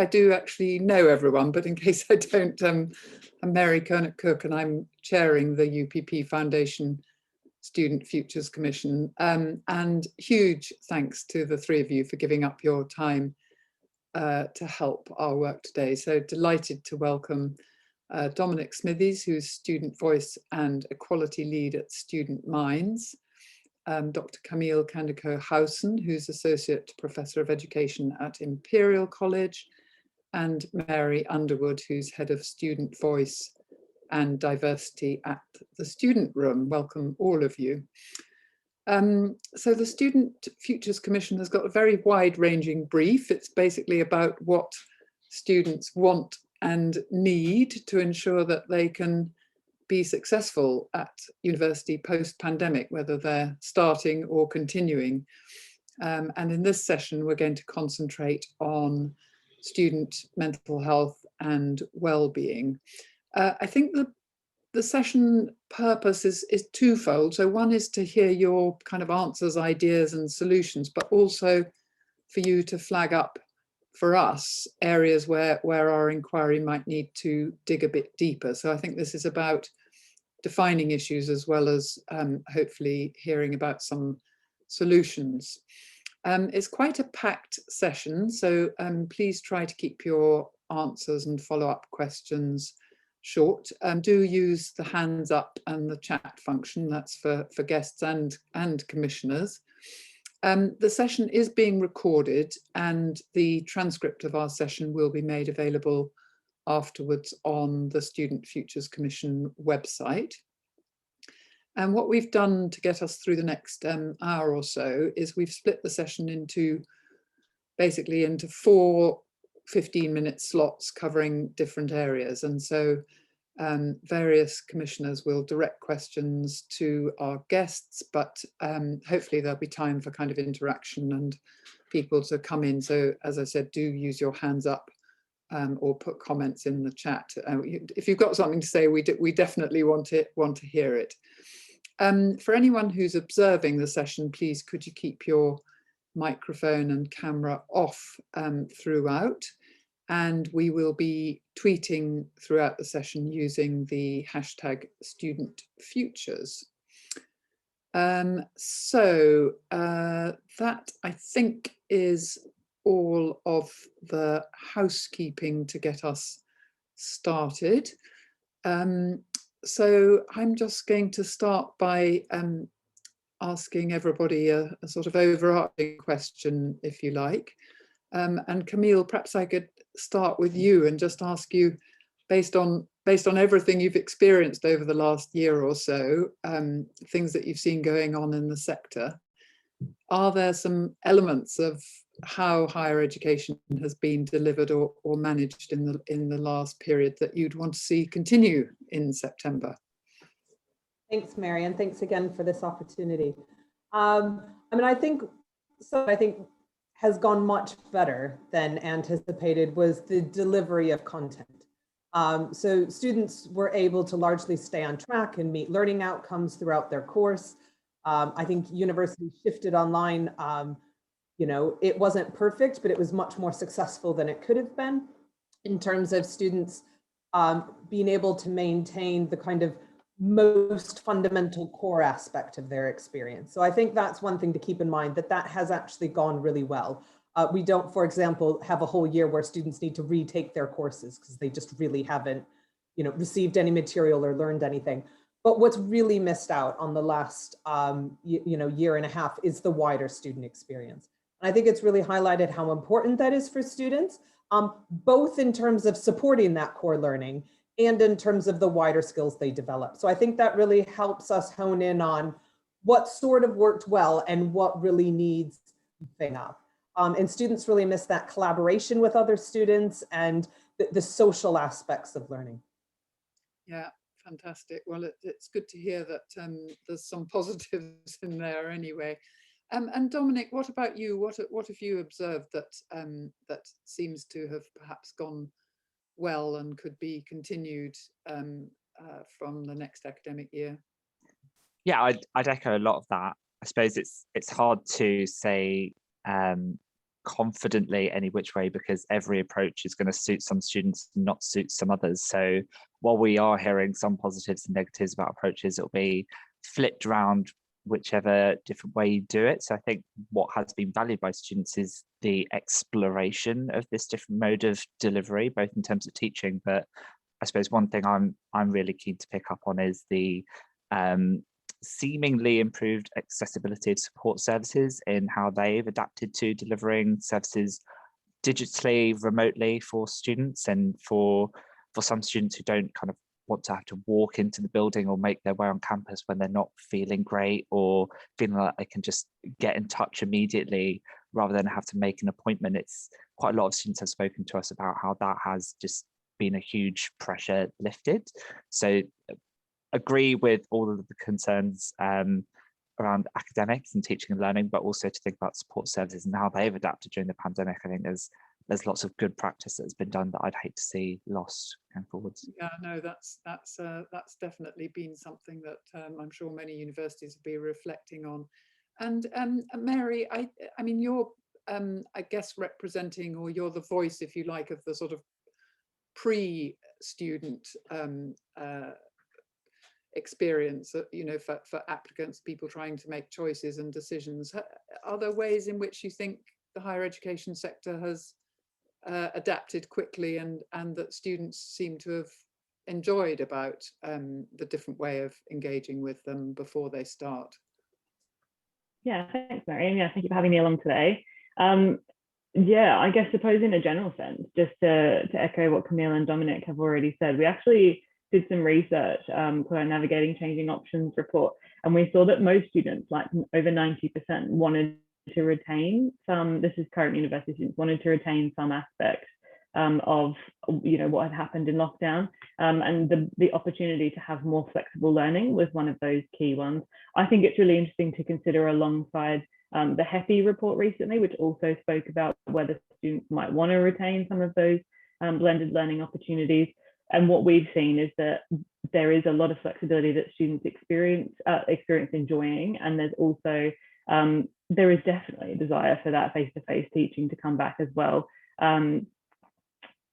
I do actually know everyone, but in case I don't, I'm Mary Curnock Cook, and I'm chairing the UPP Foundation Student Futures Commission. And huge thanks to the three of you for giving up your time to help our work today. So delighted to welcome Dominic Smithies, who's Student Voice and Equality Lead at Student Minds, Dr. Camille Kandiko-Howson, who's Associate Professor of Education at Imperial College, and Mary Underwood, who's Head of Student Voice and Diversity at the Student Room. Welcome, all of you. So the Student Futures Commission has got a very wide-ranging brief. It's basically about what students want and need to ensure that they can be successful at university post-pandemic, whether they're starting or continuing. And in this session, we're going to concentrate on student mental health and well-being. I think the session purpose is twofold. So one is to hear your kind of answers, ideas and solutions, but also for you to flag up for us areas where our inquiry might need to dig a bit deeper. So I think this is about defining issues as well as hopefully hearing about some solutions. It's quite a packed session, so please try to keep your answers and follow-up questions short. Do use the hands up and the chat function. That's for guests and commissioners. The session is being recorded, and the transcript of our session will be made available afterwards on the Student Futures Commission website. And what we've done to get us through the next hour or so is we've split the session into basically into 4 15-minute slots covering different areas. And so various commissioners will direct questions to our guests, but hopefully there'll be time for kind of interaction and people to come in. So as I said, do use your hands up or put comments in the chat. If you've got something to say, we definitely want to hear it. For anyone who's observing the session, please could you keep your microphone and camera off throughout, and we will be tweeting throughout the session using the hashtag #StudentFutures. So that I think is all of the housekeeping to get us started. So I'm just going to start by asking everybody a sort of overarching question, if you like. And Camille, perhaps I could start with you and just ask you, based on everything you've experienced over the last year or so, things that you've seen going on in the sector, are there some elements of how higher education has been delivered or managed in the last period that you'd want to see continue in September? Thanks, Mary, and thanks again for this opportunity. I mean, I think has gone much better than anticipated was the delivery of content. So students were able to largely stay on track and meet learning outcomes throughout their course. I think universities shifted online. You know, it wasn't perfect, but it was much more successful than it could have been in terms of students being able to maintain the kind of most fundamental core aspect of their experience. So I think that's one thing to keep in mind, that has actually gone really well. We don't, for example, have a whole year where students need to retake their courses because they just really haven't, you know, received any material or learned anything. But what's really missed out on the last, year and a half is the wider student experience. And I think it's really highlighted how important that is for students, both in terms of supporting that core learning and in terms of the wider skills they develop. So I think that really helps us hone in on what sort of worked well and what really needs thing up. And students really miss that collaboration with other students and the social aspects of learning. Yeah, fantastic. Well, it's good to hear that there's some positives in there anyway. And Dominic, what about you? What have you observed that seems to have perhaps gone well and could be continued from the next academic year? Yeah, I'd echo a lot of that. I suppose it's hard to say confidently any which way, because every approach is going to suit some students and not suit some others. So while we are hearing some positives and negatives about approaches, it'll be flipped around whichever different way you do it. So I think what has been valued by students is the exploration of this different mode of delivery, both in terms of teaching, but I suppose one thing I'm really keen to pick up on is the seemingly improved accessibility of support services in how they've adapted to delivering services digitally, remotely for students, and for some students who don't kind of want to have to walk into the building or make their way on campus when they're not feeling great, or feeling like they can just get in touch immediately rather than have to make an appointment. It's quite a lot of students have spoken to us about how that has just been a huge pressure lifted. So agree with all of the concerns around academics and teaching and learning, but also to think about support services and how they've adapted during the pandemic. I think there's lots of good practice that's been done that I'd hate to see lost going forwards. Yeah, no, that's definitely been something that I'm sure many universities will be reflecting on. And Mary, I mean, you're I guess representing, or you're the voice, if you like, of the sort of pre-student experience, you know, for applicants, people trying to make choices and decisions. Are there ways in which you think the higher education sector has adapted quickly and that students seem to have enjoyed about the different way of engaging with them before they start? Yeah, thanks, Mary. And yeah, thank you for having me along today. Yeah, I guess suppose in a general sense, just to echo what Camille and Dominic have already said, we actually did some research called our Navigating Changing Options report, and we saw that most students, like over 90%, wanted to retain some, this is current university students, wanted to retain some aspect of, you know, what had happened in lockdown, and the opportunity to have more flexible learning was one of those key ones. I think it's really interesting to consider alongside the HEPI report recently, which also spoke about whether students might want to retain some of those blended learning opportunities. And what we've seen is that there is a lot of flexibility that students experience enjoying, and there's also there is definitely a desire for that face-to-face teaching to come back as well.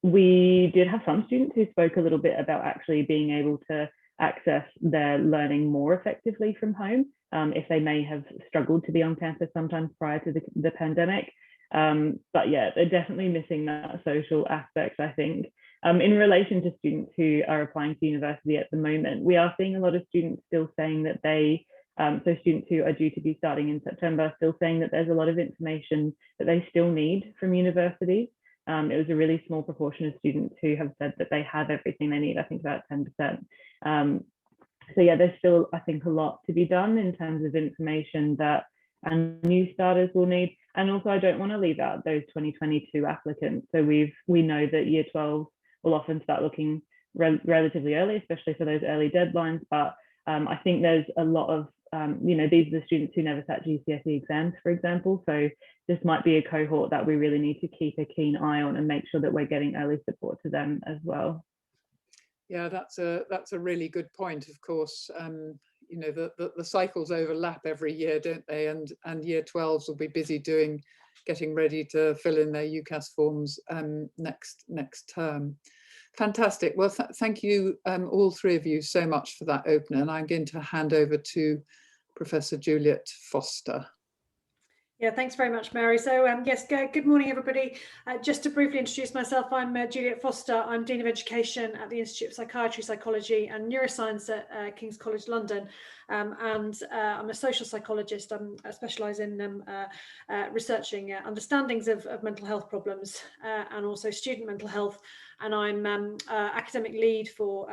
We did have some students who spoke a little bit about actually being able to access their learning more effectively from home, if they may have struggled to be on campus sometimes prior to the pandemic. But yeah, they're definitely missing that social aspect, I think. In relation to students who are applying to university at the moment, we are seeing a lot of students still saying that they, so students who are due to be starting in September, still saying that there's a lot of information that they still need from universities. It was a really small proportion of students who have said that they have everything they need, I think about 10%. So yeah, there's still, I think, a lot to be done in terms of information that our new starters will need. And also, I don't want to leave out those 2022 applicants. So we know that year 12 will often start looking relatively early, especially for those early deadlines. But I think there's a lot of, you know, these are the students who never sat GCSE exams, for example. So this might be a cohort that we really need to keep a keen eye on and make sure that we're getting early support to them as well. Yeah, that's a really good point. Of course, you know, the cycles overlap every year, don't they? And year 12s will be busy getting ready to fill in their UCAS forms next term. Fantastic. Well, thank you all three of you so much for that opener. And I'm going to hand over to Professor Juliet Foster. Yeah, thanks very much, Mary. So yes, good morning, everybody. Just to briefly introduce myself, I'm Juliet Foster. I'm Dean of Education at the Institute of Psychiatry, Psychology and Neuroscience at King's College London. And I'm a social psychologist. I specialise in researching understandings of mental health problems and also student mental health. And I'm academic lead for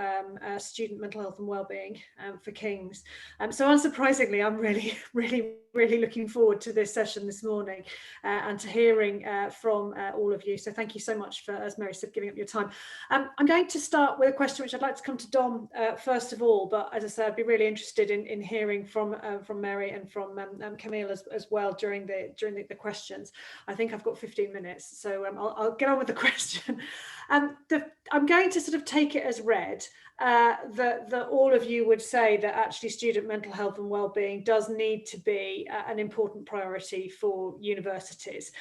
student mental health and wellbeing for King's. So unsurprisingly, I'm really looking forward to this session this morning and to hearing from all of you. So thank you so much for, as Mary said, giving up your time. I'm going to start with a question which I'd like to come to Dom first of all, but as I said, I'd be really interested in hearing from Mary and from Camille as well during the questions. I think I've got 15 minutes, so I'll get on with the question. I I'm going to sort of take it as read that all of you would say that actually student mental health and wellbeing does need to be an important priority for universities.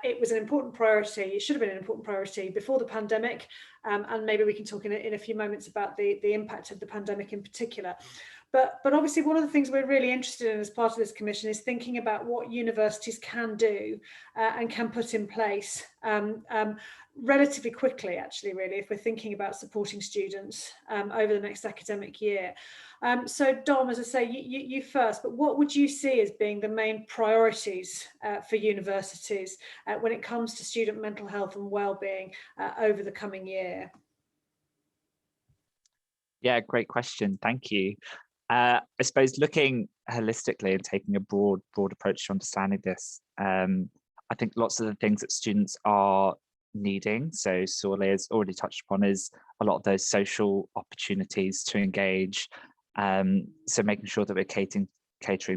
It was an important priority, it should have been an important priority before the pandemic, and maybe we can talk in a few moments about the impact of the pandemic in particular. But obviously one of the things we're really interested in as part of this commission is thinking about what universities can do and can put in place relatively quickly, actually, really, if we're thinking about supporting students over the next academic year. So Dom, as I say, you first, but what would you see as being the main priorities for universities when it comes to student mental health and wellbeing over the coming year? Yeah, great question. Thank you. I suppose looking holistically and taking a broad approach to understanding this, I think lots of the things that students are needing, so Sorley has already touched upon, is a lot of those social opportunities to engage. So making sure that we're catering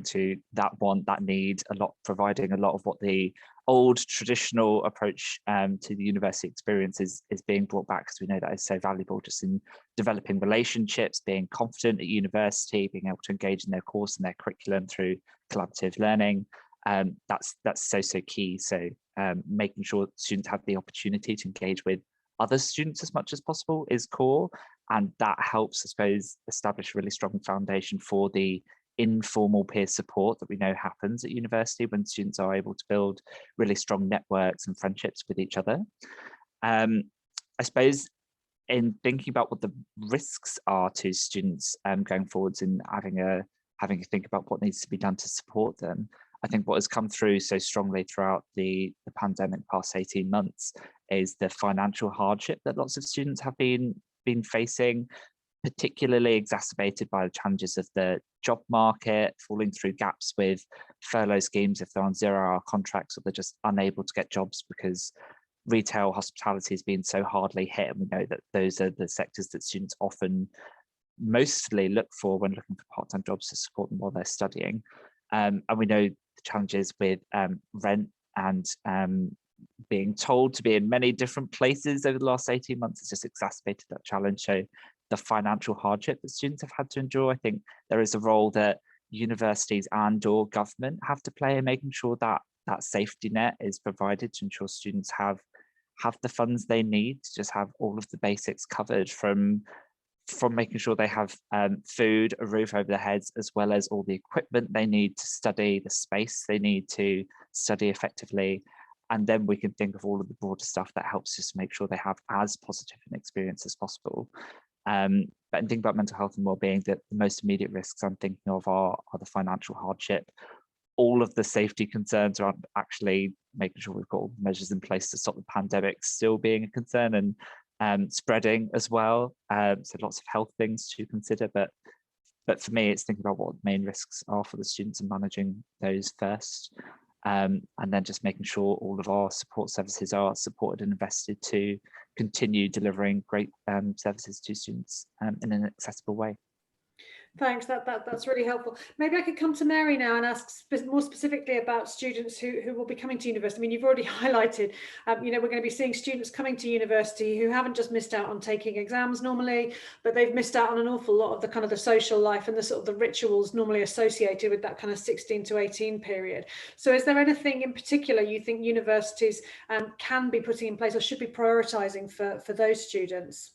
to that want, that need, providing a lot of what the old traditional approach to the university experience is being brought back, because we know that is so valuable just in developing relationships, being confident at university, being able to engage in their course and their curriculum through collaborative learning. That's so key. So making sure students have the opportunity to engage with other students as much as possible is core, and that helps, I suppose, establish a really strong foundation for the informal peer support that we know happens at university when students are able to build really strong networks and friendships with each other. I suppose in thinking about what the risks are to students going forwards and having a think about what needs to be done to support them, I think what has come through so strongly throughout the pandemic past 18 months is the financial hardship that lots of students have been facing, particularly exacerbated by the challenges of the job market, falling through gaps with furlough schemes if they're on 0-hour contracts, or they're just unable to get jobs because retail hospitality has been so hardly hit. And we know that those are the sectors that students often mostly look for when looking for part-time jobs to support them while they're studying. And we know the challenges with rent and being told to be in many different places over the last 18 months has just exacerbated that challenge. So the financial hardship that students have had to endure, I think there is a role that universities and/or government have to play in making sure that that safety net is provided to ensure students have the funds they need to just have all of the basics covered, from making sure they have food, a roof over their heads, as well as all the equipment they need to study, the space they need to study effectively. And then we can think of all of the broader stuff that helps just make sure they have as positive an experience as possible. But in thinking about mental health and wellbeing, the most immediate risks I'm thinking of are the financial hardship. All of the safety concerns around actually making sure we've got all the measures in place to stop the pandemic still being a concern and spreading as well. So lots of health things to consider, but for me, it's thinking about what the main risks are for the students and managing those first. And then just making sure all of our support services are supported and invested to continue delivering great services to students in an accessible way. Thanks, that's really helpful. Maybe I could come to Mary now and ask more specifically about students who will be coming to university. I mean, you've already highlighted, we're going to be seeing students coming to university who haven't just missed out on taking exams normally, but they've missed out on an awful lot of the kind of the social life and the sort of the rituals normally associated with that kind of 16 to 18 period. So is there anything in particular you think universities can be putting in place or should be prioritising for those students?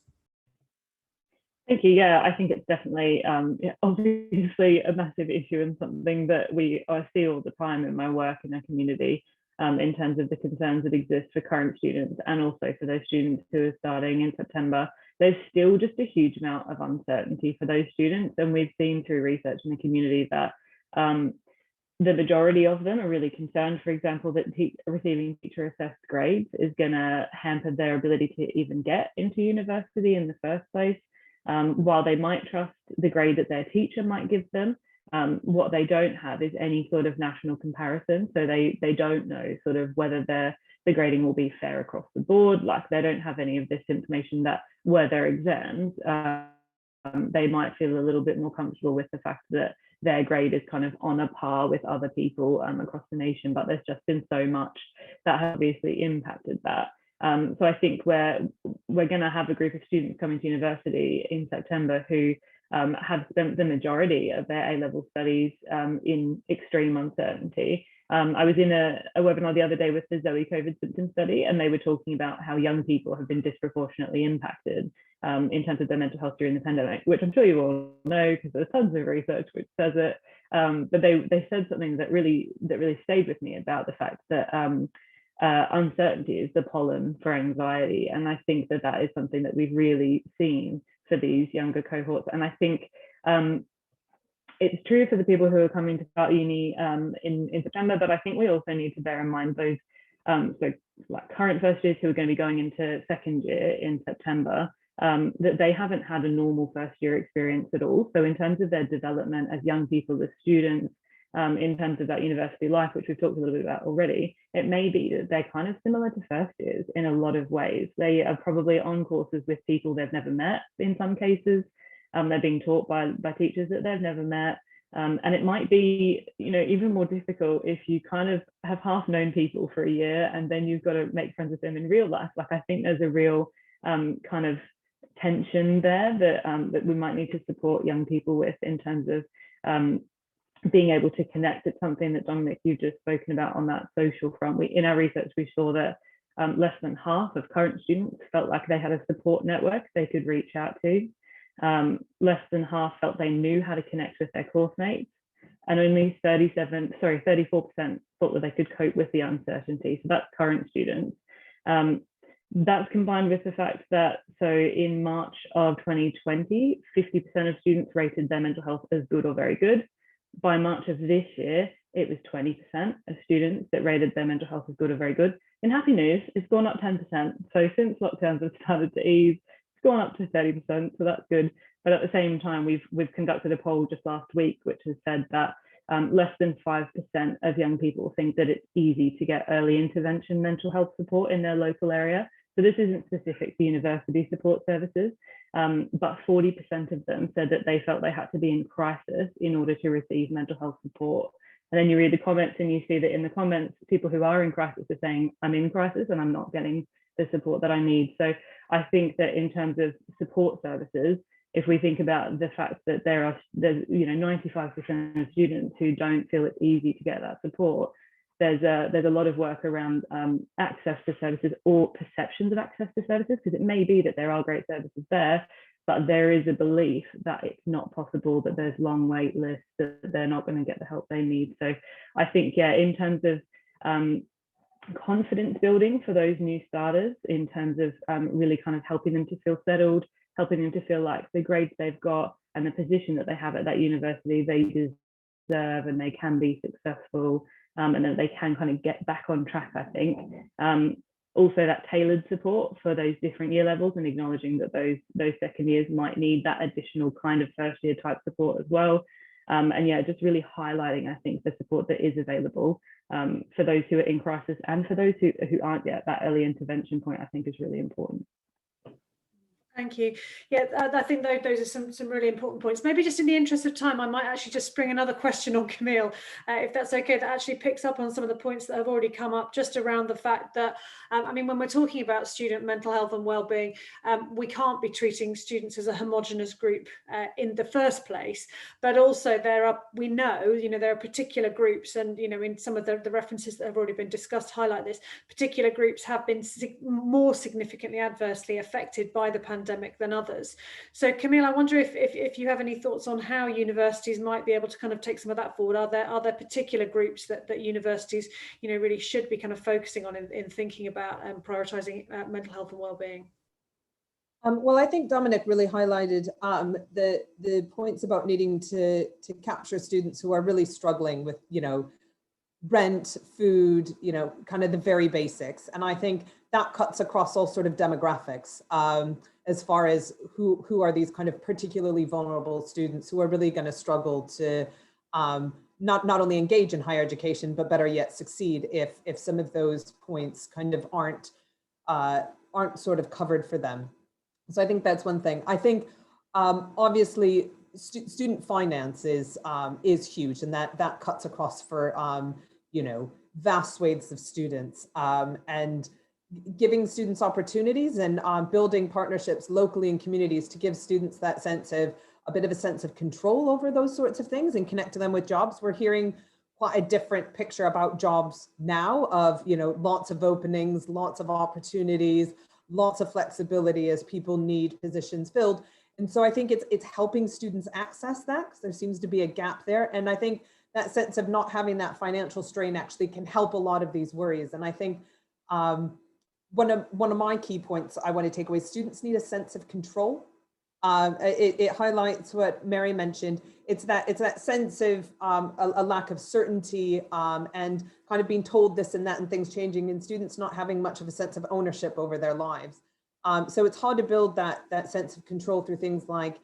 Thank you. Yeah, I think it's definitely obviously a massive issue and something that I see all the time in my work in the community in terms of the concerns that exist for current students and also for those students who are starting in September. There's still just a huge amount of uncertainty for those students, and we've seen through research in the community that the majority of them are really concerned, for example, that receiving teacher assessed grades is going to hamper their ability to even get into university in the first place. While they might trust the grade that their teacher might give them, what they don't have is any sort of national comparison. So they don't know sort of whether the grading will be fair across the board. Like, they don't have any of this information that were their exams, they might feel a little bit more comfortable with the fact that their grade is kind of on a par with other people across the nation. But there's just been so much that has obviously impacted that. So I think where we're going to have a group of students coming to university in September who have spent the majority of their A-level studies in extreme uncertainty. I was in a webinar the other day with the Zoe COVID symptom study, and they were talking about how young people have been disproportionately impacted in terms of their mental health during the pandemic, which I'm sure you all know because there's tons of research which says it. But they said something that really stayed with me about the fact that uncertainty is the pollen for anxiety, and I think that is something that we've really seen for these younger cohorts. And I think it's true for the people who are coming to start uni in September, but I think we also need to bear in mind those so like current first years who are going to be going into second year in September, that they haven't had a normal first year experience at all. So in terms of their development as young people, as students, in terms of that university life, which we've talked a little bit about already, it may be that they're kind of similar to first years in a lot of ways. They are probably on courses with people they've never met in some cases. They're being taught by teachers that they've never met. And it might be, even more difficult if you kind of have half known people for a year and then you've got to make friends with them in real life. Like, I think there's a real kind of tension there that we might need to support young people with in terms of being able to connect. It's something that, Dominic, you've just spoken about on that social front. In our research, we saw that less than half of current students felt like they had a support network they could reach out to. Less than half felt they knew how to connect with their course mates, and only 34% thought that they could cope with the uncertainty. So that's current students. That's combined with the fact that, so in March of 2020, 50% of students rated their mental health as good or very good. By March of this year, it was 20% of students that rated their mental health as good or very good. In happy news, it's gone up 10%. So since lockdowns have started to ease, it's gone up to 30%, so that's good. But at the same time, we've conducted a poll just last week, which has said that less than 5% of young people think that it's easy to get early intervention mental health support in their local area. So this isn't specific to university support services, but 40% of them said that they felt they had to be in crisis in order to receive mental health support. And then you read the comments and you see that in the comments, people who are in crisis are saying, I'm in crisis and I'm not getting the support that I need. So I think that in terms of support services, if we think about the fact that there's 95% of students who don't feel it's easy to get that support, there's a lot of work around access to services or perceptions of access to services, because it may be that there are great services there, but there is a belief that it's not possible, that there's long wait lists, that they're not going to get the help they need. So I think, yeah, in terms of confidence building for those new starters, in terms of really kind of helping them to feel settled, helping them to feel like the grades they've got and the position that they have at that university, they deserve and they can be successful, and that they can kind of get back on track, I think. Also that tailored support for those different year levels, and acknowledging that those second years might need that additional kind of first year type support as well. And yeah, just really highlighting, I think, the support that is available for those who are in crisis, and for those who aren't yet. That early intervention point, I think, is really important. Thank you. Yeah, I think those are some really important points. Maybe just in the interest of time, I might actually just bring another question on Camille, if that's okay, that actually picks up on some of the points that have already come up, just around the fact that, I mean, when we're talking about student mental health and wellbeing, we can't be treating students as a homogenous group in the first place, but also we know there are particular groups, and in some of the references that have already been discussed highlight this, particular groups have been more significantly adversely affected by the pandemic than others. So Camille, I wonder if you have any thoughts on how universities might be able to kind of take some of that forward. Are there particular groups that universities really should be kind of focusing on in thinking about prioritizing mental health and well-being? Well, I think Dominic really highlighted the points about needing to capture students who are really struggling with rent, food, kind of the very basics. And I think that cuts across all sort of demographics, as far as who are these kind of particularly vulnerable students who are really going to struggle to not only engage in higher education, but better yet succeed if some of those points kind of aren't sort of covered for them. So I think that's one thing. I think obviously student finance is huge, and that cuts across for vast swathes of students. And giving students opportunities and building partnerships locally in communities to give students that sense of a bit of a sense of control over those sorts of things and connect to them with jobs. We're hearing quite a different picture about jobs now of, you know, lots of openings, lots of opportunities, lots of flexibility as people need positions filled. And so I think it's helping students access that, because there seems to be a gap there. And I think that sense of not having that financial strain actually can help a lot of these worries. And I think one of my key points I want to take away, students need a sense of control. It highlights what Mary mentioned. It's that sense of a lack of certainty and kind of being told this and that and things changing, and students not having much of a sense of ownership over their lives. So it's hard to build that sense of control through things like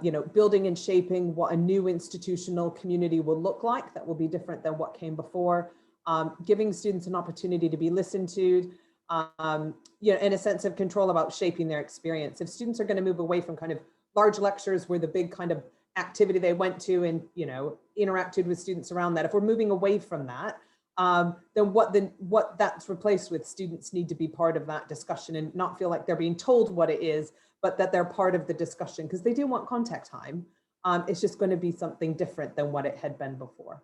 you know, building and shaping what a new institutional community will look like that will be different than what came before, giving students an opportunity to be listened to, you know, and a sense of control about shaping their experience. If students are going to move away from kind of large lectures where the big kind of activity they went to and, you know, interacted with students around that, if we're moving away from that, then what that's replaced with, students need to be part of that discussion and not feel like they're being told what it is, but that they're part of the discussion, because they do want contact time. It's just going to be something different than what it had been before.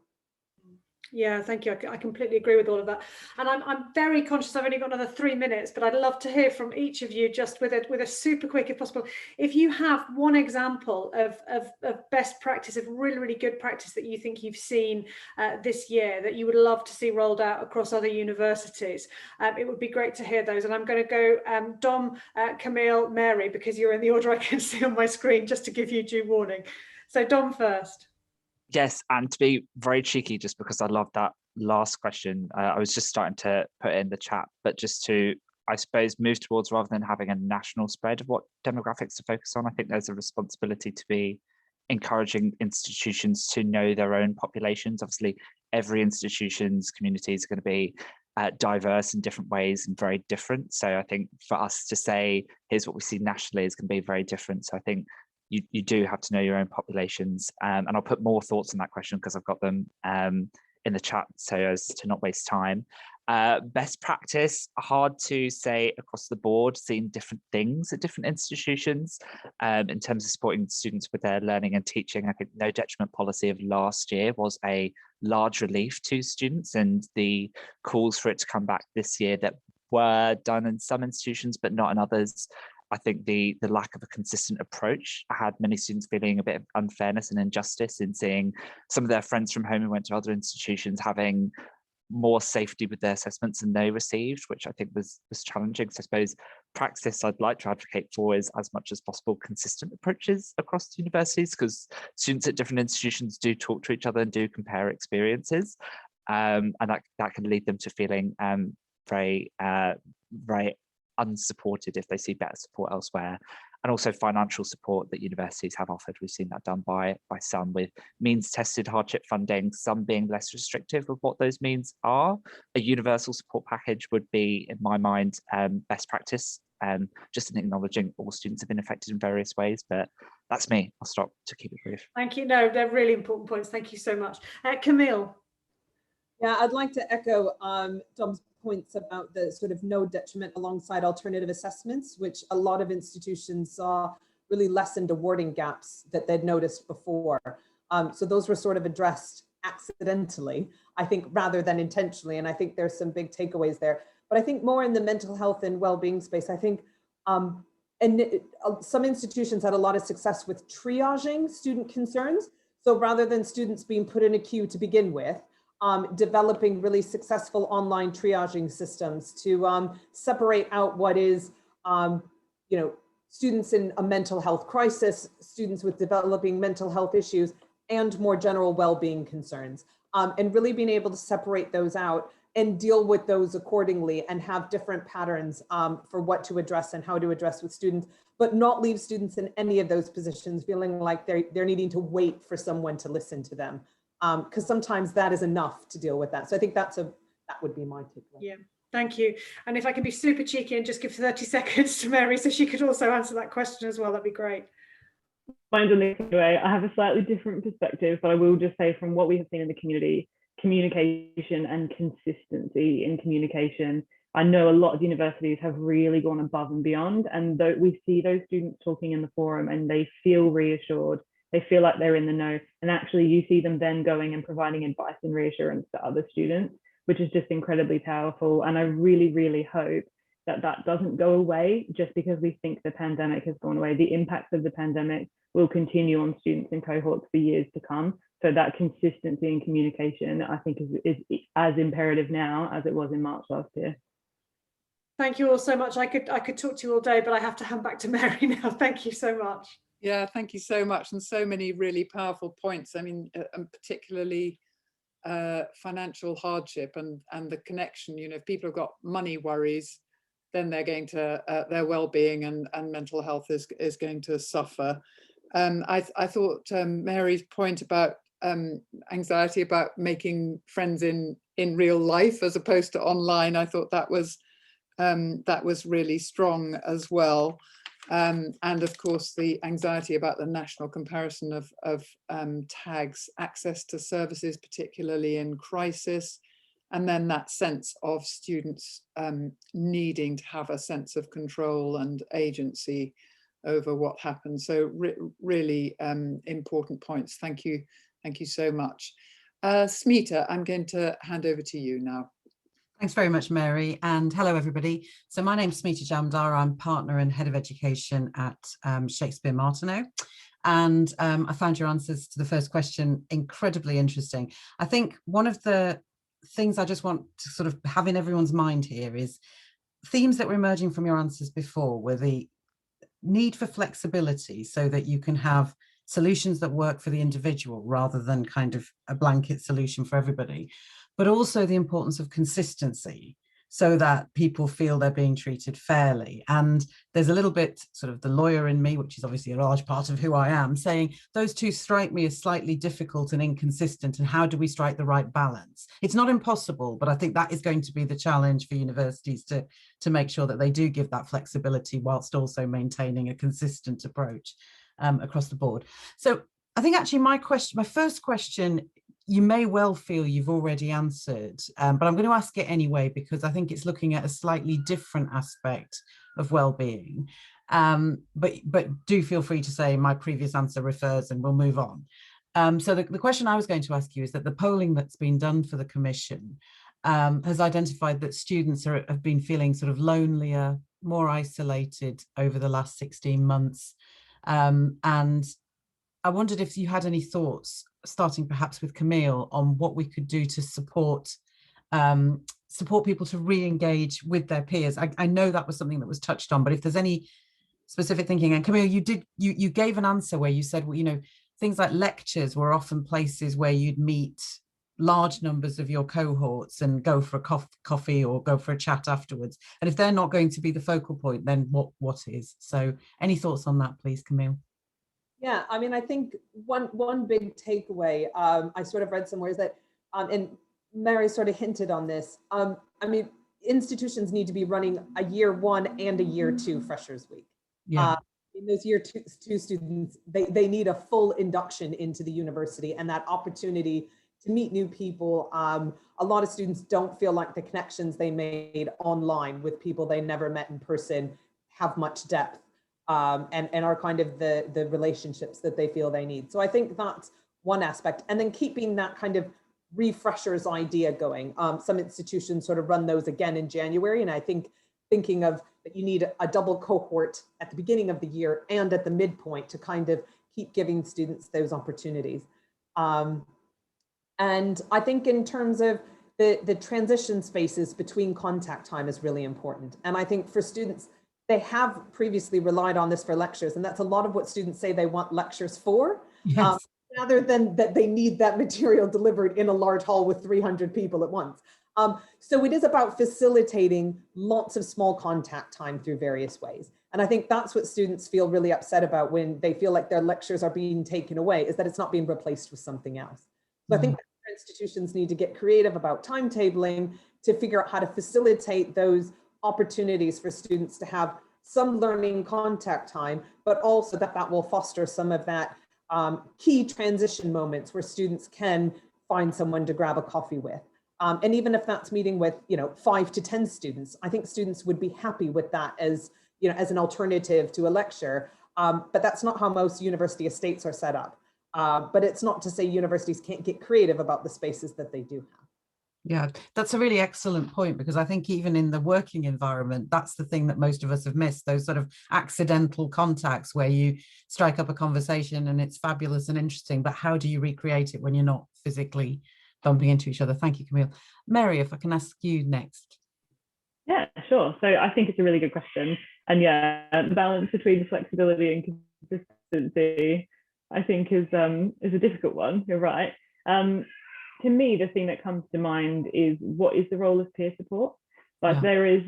Yeah, thank you. I completely agree with all of that. And I'm very conscious I've only got another 3 minutes, but I'd love to hear from each of you just with a super quick, if possible. If you have one example of best practice, of really, really good practice that you think you've seen this year that you would love to see rolled out across other universities, it would be great to hear those. And I'm going to go Dom, Camille, Mary, because you're in the order I can see on my screen, just to give you due warning. So Dom first. Yes, and to be very cheeky, just because I love that last question, I was just starting to put it in the chat, but just to, I suppose, move towards, rather than having a national spread of what demographics to focus on, I think there's a responsibility to be encouraging institutions to know their own populations. Obviously, every institution's communities are going to be diverse in different ways and very different. So I think for us to say, here's what we see nationally is going to be very different. So I think you do have to know your own populations. And I'll put more thoughts on that question because I've got them in the chat so as to not waste time. Best practice, hard to say across the board, seeing different things at different institutions in terms of supporting students with their learning and teaching. I think no detriment policy of last year was a large relief to students, and the calls for it to come back this year that were done in some institutions but not in others. I think the lack of a consistent approach had many students feeling a bit of unfairness and injustice in seeing some of their friends from home who went to other institutions having more safety with their assessments than they received, which I think was challenging. So I suppose practice I'd like to advocate for is, as much as possible, consistent approaches across universities, because students at different institutions do talk to each other and do compare experiences, and that can lead them to feeling very unsupported if they see better support elsewhere. And also financial support that universities have offered. We've seen that done by some with means tested hardship funding, some being less restrictive of what those means are. A universal support package would be, in my mind, best practice, just in acknowledging all students have been affected in various ways. But that's me. I'll stop to keep it brief. Thank you. No, they're really important points. Thank you so much. Camille. Yeah, I'd like to echo Dom's points about the sort of no detriment alongside alternative assessments, which a lot of institutions saw really lessened awarding gaps that they'd noticed before. So those were sort of addressed accidentally, I think, rather than intentionally. And I think there's some big takeaways there. But I think more in the mental health and well-being space, I think some institutions had a lot of success with triaging student concerns. So rather than students being put in a queue to begin with, developing really successful online triaging systems to separate out what is, students in a mental health crisis, students with developing mental health issues, and more general well-being concerns, and really being able to separate those out and deal with those accordingly and have different patterns for what to address and how to address with students, but not leave students in any of those positions feeling like they're needing to wait for someone to listen to them. Because sometimes that is enough to deal with that. So I think that would be my takeaway. Yeah, thank you. And if I can be super cheeky and just give 30 seconds to Mary so she could also answer that question as well, that'd be great. Mine's on the way. I have a slightly different perspective, but I will just say, from what we have seen in the community, communication and consistency in communication I know a lot of universities have really gone above and beyond, and we see those students talking in the forum and they feel reassured. They feel like they're in the know, and actually you see them then going and providing advice and reassurance to other students, which is just incredibly powerful. And I really, really hope that that doesn't go away just because we think the pandemic has gone away. The impacts of the pandemic will continue on students and cohorts for years to come. So that consistency in communication, I think, is as imperative now as it was in March last year. Thank you all so much. I could talk to you all day, but I have to hand back to Mary now. Thank you so much. Yeah, thank you so much. And so many really powerful points. I mean, and particularly financial hardship and the connection. You know, if people have got money worries, then they're going to, their well-being and mental health is going to suffer. I thought Mary's point about anxiety about making friends in real life as opposed to online, I thought that was really strong as well. And of course, the anxiety about the national comparison of tags, access to services, particularly in crisis, and then that sense of students needing to have a sense of control and agency over what happens. So really important points. Thank you so much. Smita, I'm going to hand over to you now. Thanks very much, Mary, and hello, everybody. So my name's Smita Jamdar. I'm partner and head of education at Shakespeare Martineau. And I found your answers to the first question incredibly interesting. I think one of the things I just want to sort of have in everyone's mind here is themes that were emerging from your answers before were the need for flexibility so that you can have solutions that work for the individual rather than kind of a blanket solution for everybody, but also the importance of consistency so that people feel they're being treated fairly. And there's a little bit sort of the lawyer in me, which is obviously a large part of who I am, saying those two strike me as slightly difficult and inconsistent. And how do we strike the right balance? It's not impossible, but I think that is going to be the challenge for universities to make sure that they do give that flexibility whilst also maintaining a consistent approach across the board. So I think actually my first question, you may well feel you've already answered, but I'm going to ask it anyway, because I think it's looking at a slightly different aspect of well-being. But do feel free to say my previous answer refers, and we'll move on. So the question I was going to ask you is that the polling that's been done for the Commission has identified that students have been feeling sort of lonelier, more isolated over the last 16 months. And I wondered if you had any thoughts, starting perhaps with Camille, on what we could do to support people to re-engage with their peers. I know that was something that was touched on, but if there's any specific thinking, and Camille, you gave an answer where you said, well, you know, things like lectures were often places where you'd meet large numbers of your cohorts and go for a coffee or go for a chat afterwards. And if they're not going to be the focal point, then what is? So any thoughts on that, please, Camille? Yeah, I mean, I think one big takeaway I sort of read somewhere is that, and Mary sort of hinted on this, I mean, institutions need to be running a year one and a year two Freshers Week. Yeah. In those year two students, they need a full induction into the university and that opportunity to meet new people. A lot of students don't feel like the connections they made online with people they never met in person have much depth. And are kind of the relationships that they feel they need. So I think that's one aspect. And then keeping that kind of refreshers idea going. Some institutions sort of run those again in January. And I think thinking of that you need a double cohort at the beginning of the year and at the midpoint to kind of keep giving students those opportunities. And I think in terms of the transition spaces between contact time is really important. And I think for students, they have previously relied on this for lectures, and that's a lot of what students say they want lectures for, Yes. rather than that they need that material delivered in a large hall with 300 people at once. So it is about facilitating lots of small contact time through various ways. And I think that's what students feel really upset about when they feel like their lectures are being taken away, is that it's not being replaced with something else. So I think institutions need to get creative about timetabling to figure out how to facilitate those opportunities for students to have some learning contact time, but also that will foster some of that key transition moments where students can find someone to grab a coffee with. And even if that's meeting with, 5 to 10 students, I think students would be happy with that as, as an alternative to a lecture. But that's not how most university estates are set up. But it's not to say universities can't get creative about the spaces that they do have. Yeah, that's a really excellent point, because I think even in the working environment, that's the thing that most of us have missed, those sort of accidental contacts where you strike up a conversation and it's fabulous and interesting, but how do you recreate it when you're not physically bumping into each other? Thank you, Camille. Mary, if I can ask you next. Yeah, sure. So I think it's a really good question. And yeah, the balance between flexibility and consistency, I think is a difficult one. You're right. To me, the thing that comes to mind is, what is the role of peer support? Like, there is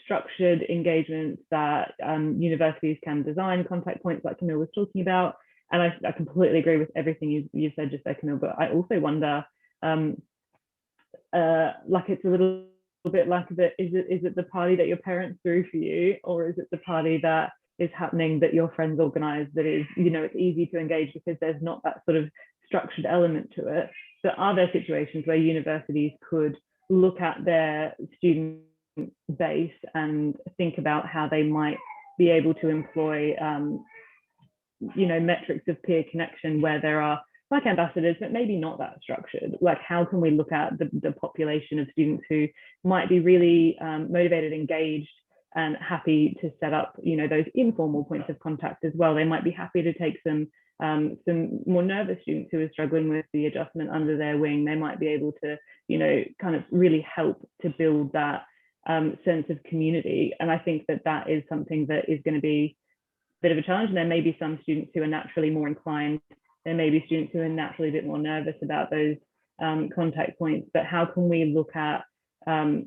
structured engagements that universities can design, contact points like Camille was talking about. And I completely agree with everything you said just there, Camille, but I also wonder, like, it's a little bit like, is it the party that your parents threw for you, or is it the party that is happening that your friends organize, that is, it's easy to engage because there's not that sort of structured element to it? So are there situations where universities could look at their student base and think about how they might be able to employ, metrics of peer connection where there are like ambassadors, but maybe not that structured? Like, how can we look at the population of students who might be really motivated, engaged, and happy to set up, those informal points of contact as well? They might be happy to take some more nervous students who are struggling with the adjustment under their wing. They might be able to, kind of really help to build that sense of community. And I think that is something that is going to be a bit of a challenge. And there may be some students who are naturally more inclined. There may be students who are naturally a bit more nervous about those contact points. But how can we look at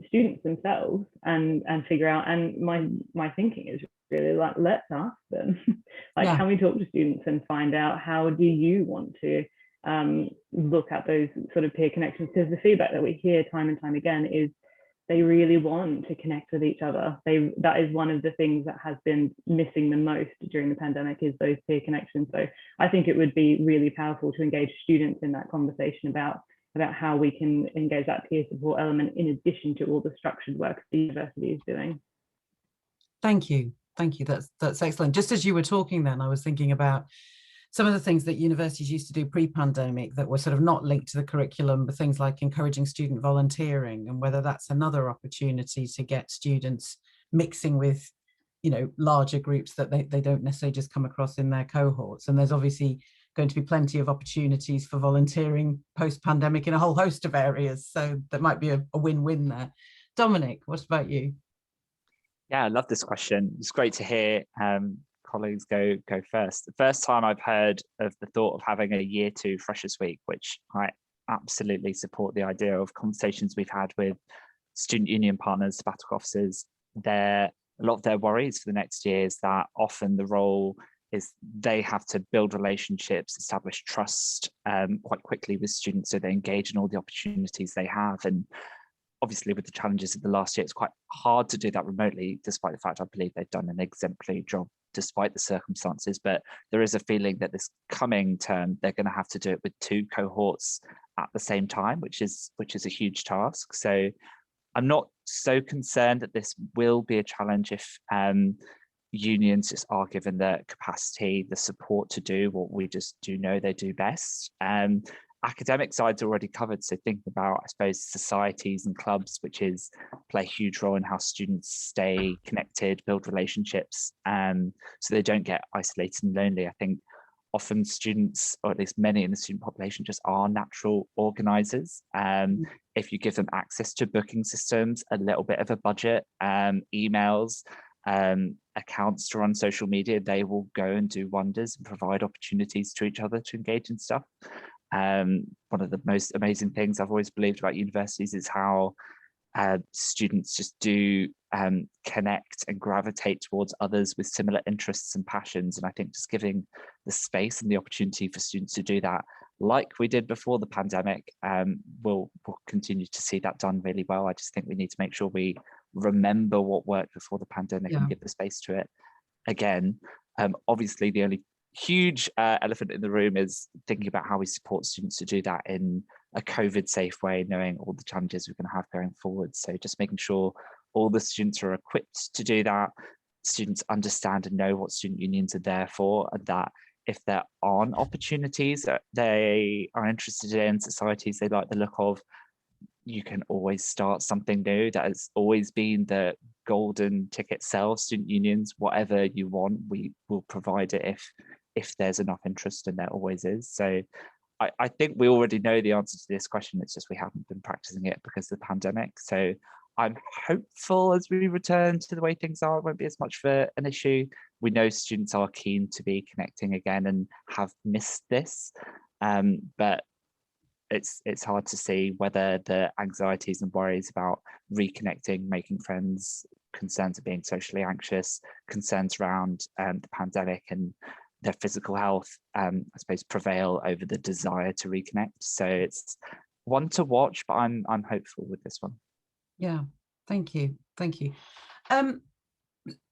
students themselves and figure out, and my thinking is really like, let's ask them, like, can we talk to students and find out, how do you want to look at those sort of peer connections? Because the feedback that we hear time and time again is they really want to connect with each other. That is one of the things that has been missing the most during the pandemic, is those peer connections. So I think it would be really powerful to engage students in that conversation about how we can engage that peer support element in addition to all the structured work the university is doing. Thank you. That's excellent. Just as you were talking then, I was thinking about some of the things that universities used to do pre-pandemic that were sort of not linked to the curriculum, but things like encouraging student volunteering, and whether that's another opportunity to get students mixing with, larger groups that they don't necessarily just come across in their cohorts. And there's obviously going to be plenty of opportunities for volunteering post-pandemic in a whole host of areas. So there might be a win-win there. Dominic, what about you? Yeah, I love this question. It's great to hear colleagues go first. The first time I've heard of the thought of having a year 2 Freshers Week, which I absolutely support the idea of. Conversations we've had with student union partners, sabbatical officers, a lot of their worries for the next year is that often the role is they have to build relationships, establish trust quite quickly with students, so they engage in all the opportunities they have. And obviously with the challenges of the last year, it's quite hard to do that remotely, despite the fact I believe they've done an exemplary job despite the circumstances. But there is a feeling that this coming term, they're going to have to do it with 2 cohorts at the same time, which is a huge task. So I'm not so concerned that this will be a challenge if unions just are given the capacity, the support to do what we just do know they do best. Academic side's already covered, so thinking about, I suppose, societies and clubs, which play a huge role in how students stay connected, build relationships, so they don't get isolated and lonely. I think often students, or at least many in the student population, just are natural organisers. If you give them access to booking systems, a little bit of a budget, emails, accounts to run social media, they will go and do wonders and provide opportunities to each other to engage in stuff. One of the most amazing things I've always believed about universities is how students just do connect and gravitate towards others with similar interests and passions. And I think just giving the space and the opportunity for students to do that, like we did before the pandemic, we'll continue to see that done really well. I just think we need to make sure we remember what worked before the pandemic and give the space to it again. Obviously, the only huge elephant in the room is thinking about how we support students to do that in a COVID safe way, knowing all the challenges we're going to have going forward. So just making sure all the students are equipped to do that, students understand and know what student unions are there for, and that if there aren't opportunities that they are interested in, societies they like the look of, you can always start something new. That has always been the golden ticket sell, student unions. Whatever you want, we will provide it if there's enough interest, and there always is. So I think we already know the answer to this question. It's just we haven't been practicing it because of the pandemic. So I'm hopeful as we return to the way things are, it won't be as much of an issue. We know students are keen to be connecting again and have missed this, but it's hard to see whether the anxieties and worries about reconnecting, making friends, concerns of being socially anxious, concerns around the pandemic and their physical health, I suppose, prevail over the desire to reconnect. So it's one to watch, but I'm hopeful with this one. Yeah, thank you.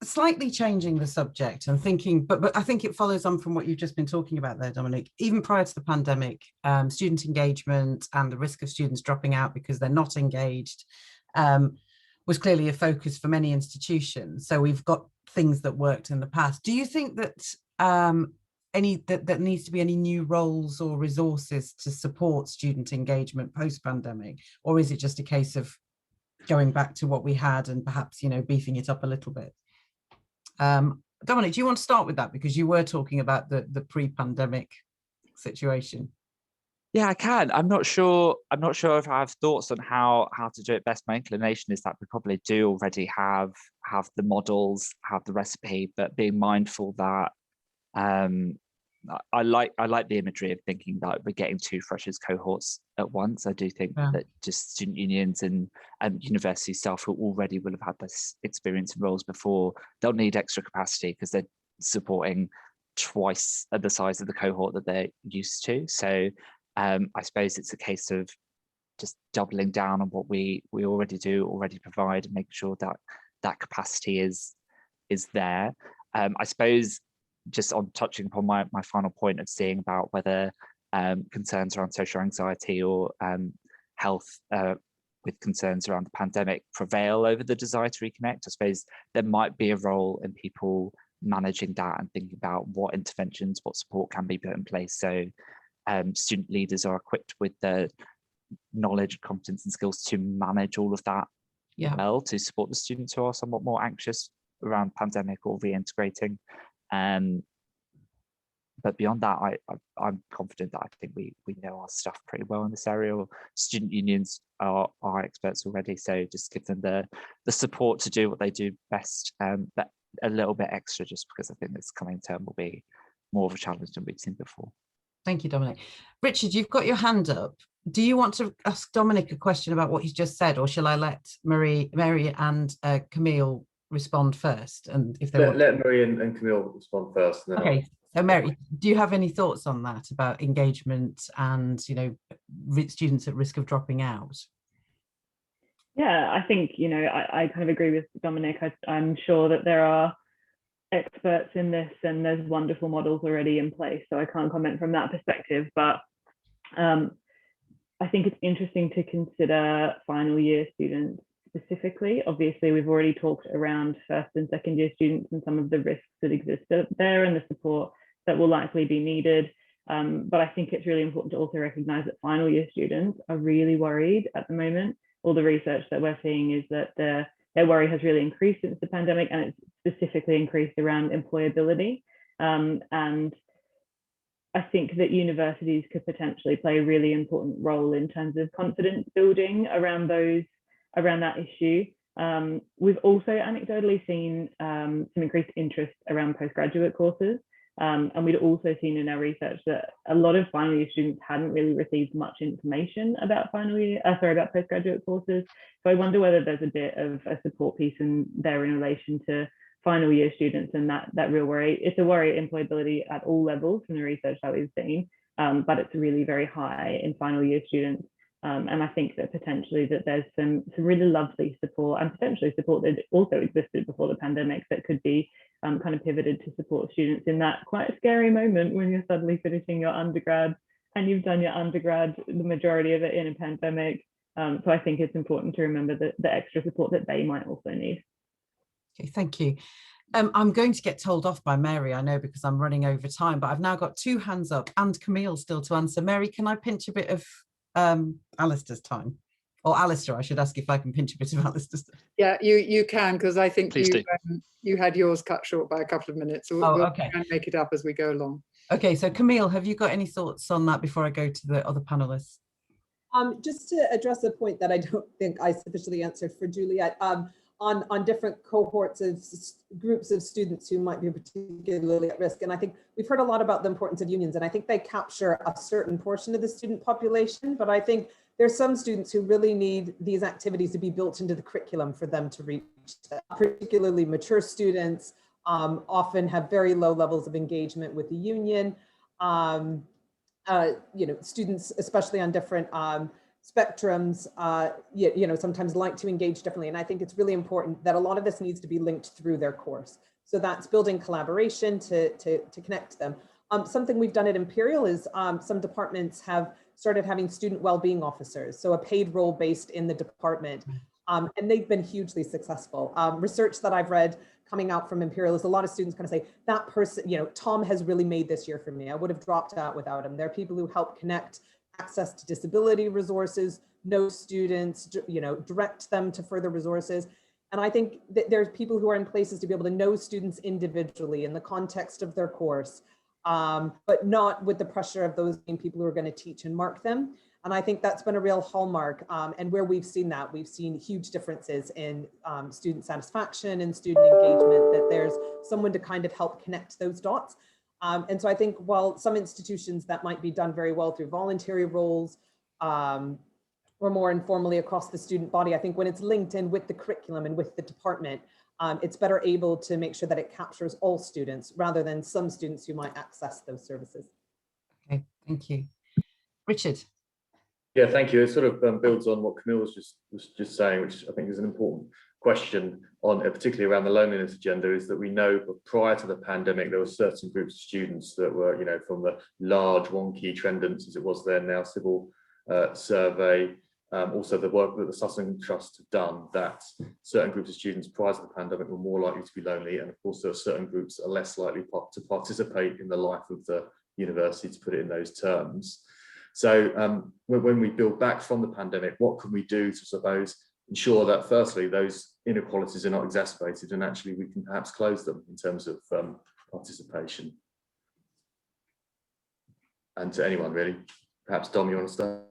Slightly changing the subject and thinking, but I think it follows on from what you've just been talking about there, Dominic. Even prior to the pandemic, student engagement and the risk of students dropping out because they're not engaged was clearly a focus for many institutions. So we've got things that worked in the past. Do you think that that needs to be any new roles or resources to support student engagement post-pandemic, or is it just a case of going back to what we had and perhaps, beefing it up a little bit? Dominic, do you want to start with that, because you were talking about the pre-pandemic situation? Yeah, I can. I'm not sure if I have thoughts on how to do it best. My inclination is that we probably do already have the models, have the recipe, but being mindful that I like the imagery of thinking that we're getting two freshers cohorts at once. I do think that just student unions and university staff who already will have had this experience in roles before, they'll need extra capacity because they're supporting twice the size of the cohort that they're used to. So I suppose it's a case of just doubling down on what we already provide, and making sure that capacity is there. I suppose, just on touching upon my final point of seeing about whether concerns around social anxiety or health with concerns around the pandemic prevail over the desire to reconnect, I suppose there might be a role in people managing that and thinking about what interventions, what support can be put in place. So student leaders are equipped with the knowledge, competence and skills to manage all of that well, to support the students who are somewhat more anxious around pandemic or reintegrating. But beyond that, I'm confident that I think we know our stuff pretty well in this area. Student unions are experts already, so just give them the support to do what they do best, but a little bit extra, just because I think this coming term will be more of a challenge than we've seen before. Thank you, Dominic. Richard, you've got your hand up. Do you want to ask Dominic a question about what he's just said, or shall I let Mary and Camille respond first? And if they let Mary and Camille respond first. And then okay. So Mary, do you have any thoughts on that, about engagement and students at risk of dropping out? Yeah, I think I kind of agree with Dominic. I'm sure that there are experts in this and there's wonderful models already in place, so I can't comment from that perspective, but I think it's interesting to consider final year students specifically. Obviously, we've already talked around first and second year students and some of the risks that exist there and the support that will likely be needed. But I think it's really important to also recognise that final year students are really worried at the moment. All the research that we're seeing is that their worry has really increased since the pandemic, and it's specifically increased around employability. And I think that universities could potentially play a really important role in terms of confidence building around that issue. We've also anecdotally seen some increased interest around postgraduate courses. And we'd also seen in our research that a lot of final year students hadn't really received much information about about postgraduate courses. So I wonder whether there's a bit of a support piece in there in relation to final year students and that real worry. It's a worry of employability at all levels from the research that we've seen, but it's really very high in final year students. And I think that potentially that there's some really lovely support, and potentially support that also existed before the pandemic, that could be kind of pivoted to support students in that quite scary moment when you're suddenly finishing your undergrad and you've done your undergrad, the majority of it in a pandemic. So I think it's important to remember the extra support that they might also need. Okay, thank you. I'm going to get told off by Mary, I know, because I'm running over time, but I've now got 2 hands up and Camille still to answer. Mary, can I pinch a bit of Alistair's time? Or Alistair, I should ask if I can pinch a bit of Alistair's time. Yeah, you can, because I think Please do. you had yours cut short by a couple of minutes. So we'll okay. try and make it up as we go along. Okay, so Camille, have you got any thoughts on that before I go to the other panelists? Just to address a point that I don't think I sufficiently answered for Juliet, on different cohorts of groups of students who might be particularly at risk. And I think we've heard a lot about the importance of unions, and I think they capture a certain portion of the student population, but I think there's some students who really need these activities to be built into the curriculum for them to reach that. Particularly mature students often have very low levels of engagement with the union. Students, especially on different spectrums, sometimes like to engage differently. And I think it's really important that a lot of this needs to be linked through their course. So that's building collaboration to connect them. Something we've done at Imperial is some departments have started having student well-being officers, so a paid role based in the department. And they've been hugely successful. Research that I've read coming out from Imperial is a lot of students kind of say, that person, Tom has really made this year for me. I would have dropped out without him. There are people who help connect access to disability resources, know students, direct them to further resources. And I think that there's people who are in places to be able to know students individually in the context of their course, but not with the pressure of those being people who are going to teach and mark them. And I think that's been a real hallmark. And where we've seen that, we've seen huge differences in student satisfaction and student engagement, that there's someone to kind of help connect those dots. And so I think while some institutions that might be done very well through voluntary roles or more informally across the student body, I think when it's linked in with the curriculum and with the department, it's better able to make sure that it captures all students rather than some students who might access those services. Okay, thank you. Richard. Yeah, thank you. It sort of builds on what Camille was just saying, which I think is an important question on, particularly around the loneliness agenda, is that we know prior to the pandemic, there were certain groups of students that were, from the large wonky Trendants, as it was then, now civil survey, also the work that the Sutton Trust have done, that certain groups of students prior to the pandemic were more likely to be lonely. And of course, there are certain groups that are less likely to participate in the life of the university, to put it in those terms. So when we build back from the pandemic, what can we do to suppose ensure that firstly those inequalities are not exacerbated, and actually we can perhaps close them in terms of participation? And to anyone really, perhaps Dom, you want to start?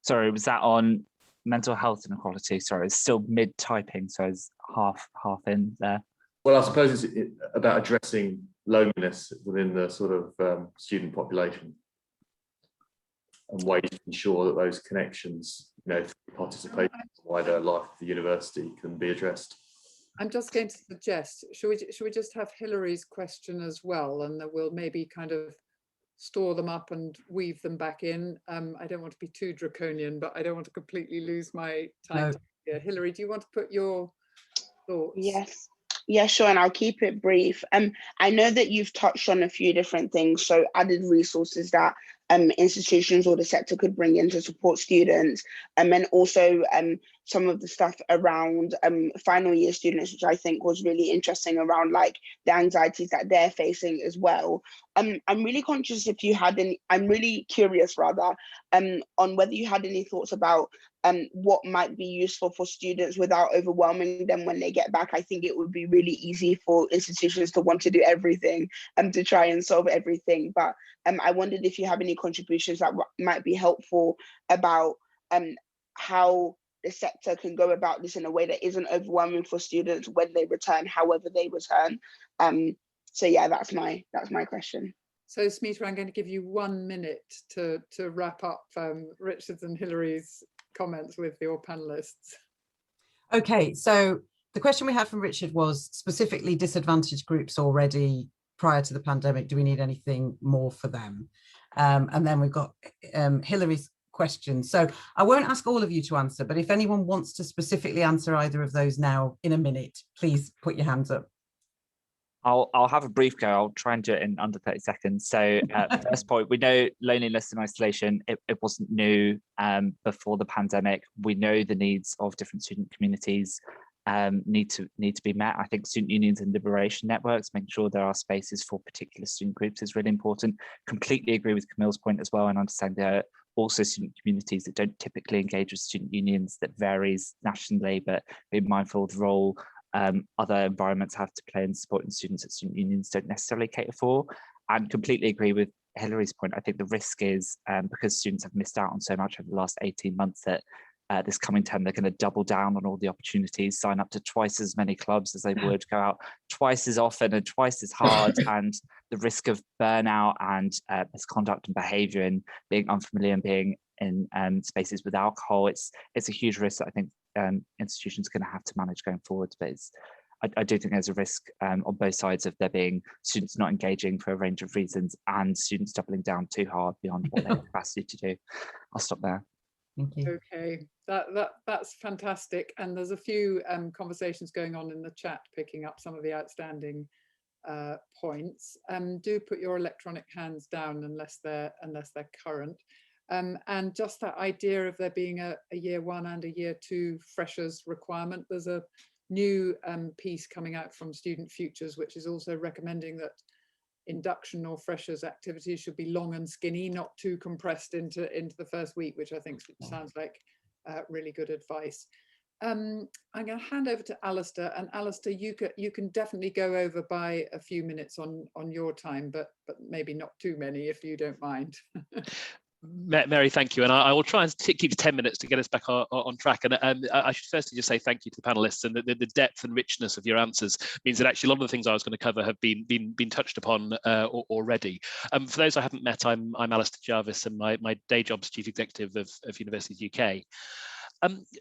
Sorry, was that on mental health inequality? Sorry, it's still mid typing, so it's half in there. Well, I suppose it's about addressing loneliness within the sort of student population and ways to ensure that those connections, participation in the wider life of the university can be addressed. I'm just going to suggest, should we just have Hilary's question as well, and that we'll maybe kind of store them up and weave them back in. I don't want to be too draconian, but I don't want to completely lose my time. No. Yeah, Hilary, do you want to put your thoughts? Yes. Yeah, sure, and I'll keep it brief. I know that you've touched on a few different things, so added resources that institutions or the sector could bring in to support students, and also some of the stuff around final year students, which I think was really interesting, around like the anxieties that they're facing as well. I'm really conscious if you had any, I'm really curious rather, on whether you had any thoughts about what might be useful for students without overwhelming them when they get back. I think it would be really easy for institutions to want to do everything and to try and solve everything. But I wondered if you have any contributions that might be helpful about how the sector can go about this in a way that isn't overwhelming for students when they return, however they return. So yeah, that's my question. So Smita, I'm going to give you 1 minute to wrap up Richard's and Hilary's comments with your panelists. Okay, so the question we had from Richard was specifically disadvantaged groups already prior to the pandemic. Do we need anything more for them? And then we've got Hilary's question. So I won't ask all of you to answer, but if anyone wants to specifically answer either of those now in a minute, please put your hands up. I'll have a brief go. I'll try and do it in under 30 seconds. So first point, we know loneliness and isolation, it wasn't new before the pandemic. We know the needs of different student communities need to be met. I think student unions and liberation networks, making sure there are spaces for particular student groups is really important. Completely agree with Camille's point as well, and understand there are also student communities that don't typically engage with student unions. That varies nationally, but being mindful of the role other environments have to play in supporting students that student unions don't necessarily cater for. And completely agree with Hilary's point. I think the risk is because students have missed out on so much over the last 18 months that this coming term they're going to double down on all the opportunities, sign up to twice as many clubs as they would, go out twice as often and twice as hard, and the risk of burnout and misconduct and behaviour and being unfamiliar and being in spaces with alcohol, it's a huge risk that I think institutions are going to have to manage going forward. But I do think there's a risk on both sides of there being students not engaging for a range of reasons and students doubling down too hard beyond what they have capacity to do. I'll stop there. Thank you. Okay, that's fantastic. And there's a few conversations going on in the chat, picking up some of the outstanding points. Do put your electronic hands down unless they're current. And just that idea of there being a year one and a year two freshers requirement. There's a new piece coming out from Student Futures, which is also recommending that induction or freshers activities should be long and skinny, not too compressed into the first week, which I think sounds like really good advice. I'm going to hand over to Alistair, and Alistair, you can definitely go over by a few minutes on your time, but maybe not too many if you don't mind. Mary, thank you. And I will try and keep to 10 minutes to get us back on track. And I should firstly just say thank you to the panelists, and the depth and richness of your answers means that actually a lot of the things I was going to cover have been touched upon already. For those I haven't met, I'm Alistair Jarvis, and my day job is Chief Executive of Universities UK.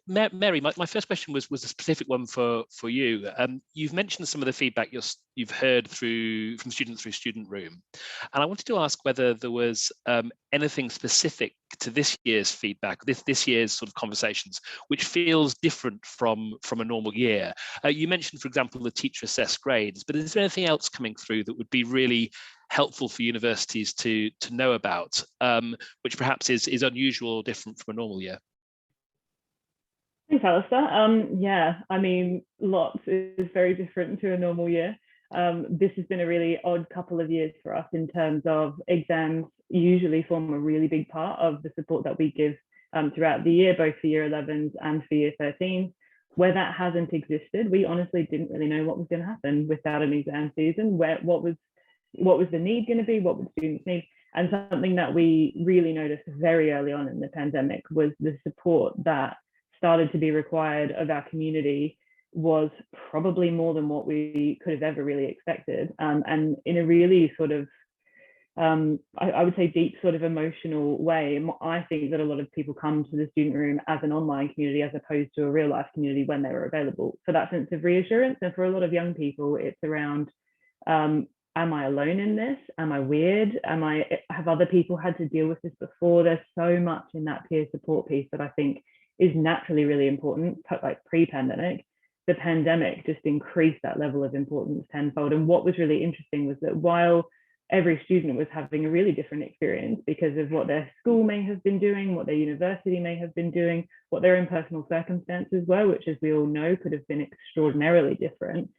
Mary, my first question was a specific one for you. You've mentioned some of the feedback you've heard from students through Student Room, and I wanted to ask whether there was anything specific to this year's feedback, this year's sort of conversations, which feels different from a normal year. You mentioned, for example, the teacher assessed grades, but is there anything else coming through that would be really helpful for universities to know about, which perhaps is unusual or different from a normal year? Thanks, Alistair. Yeah, I mean, lots is very different to a normal year. This has been a really odd couple of years for us in terms of exams usually form a really big part of the support that we give throughout the year, both for year 11s and for year 13s. Where that hasn't existed, we honestly didn't really know what was going to happen without an exam season. What was the need going to be? What would students need? And something that we really noticed very early on in the pandemic was the support that started to be required of our community was probably more than what we could have ever really expected, and in a really sort of I would say deep sort of emotional way. I think that a lot of people come to the Student Room as an online community as opposed to a real life community when they were available, for that sense of reassurance. And for a lot of young people, it's around am I alone in this? Am I weird? Have other people had to deal with this before? There's so much in that peer support piece that I think is naturally really important, like pre-pandemic. The pandemic just increased that level of importance tenfold. And what was really interesting was that while every student was having a really different experience because of what their school may have been doing, what their university may have been doing, what their own personal circumstances were, which, as we all know, could have been extraordinarily different.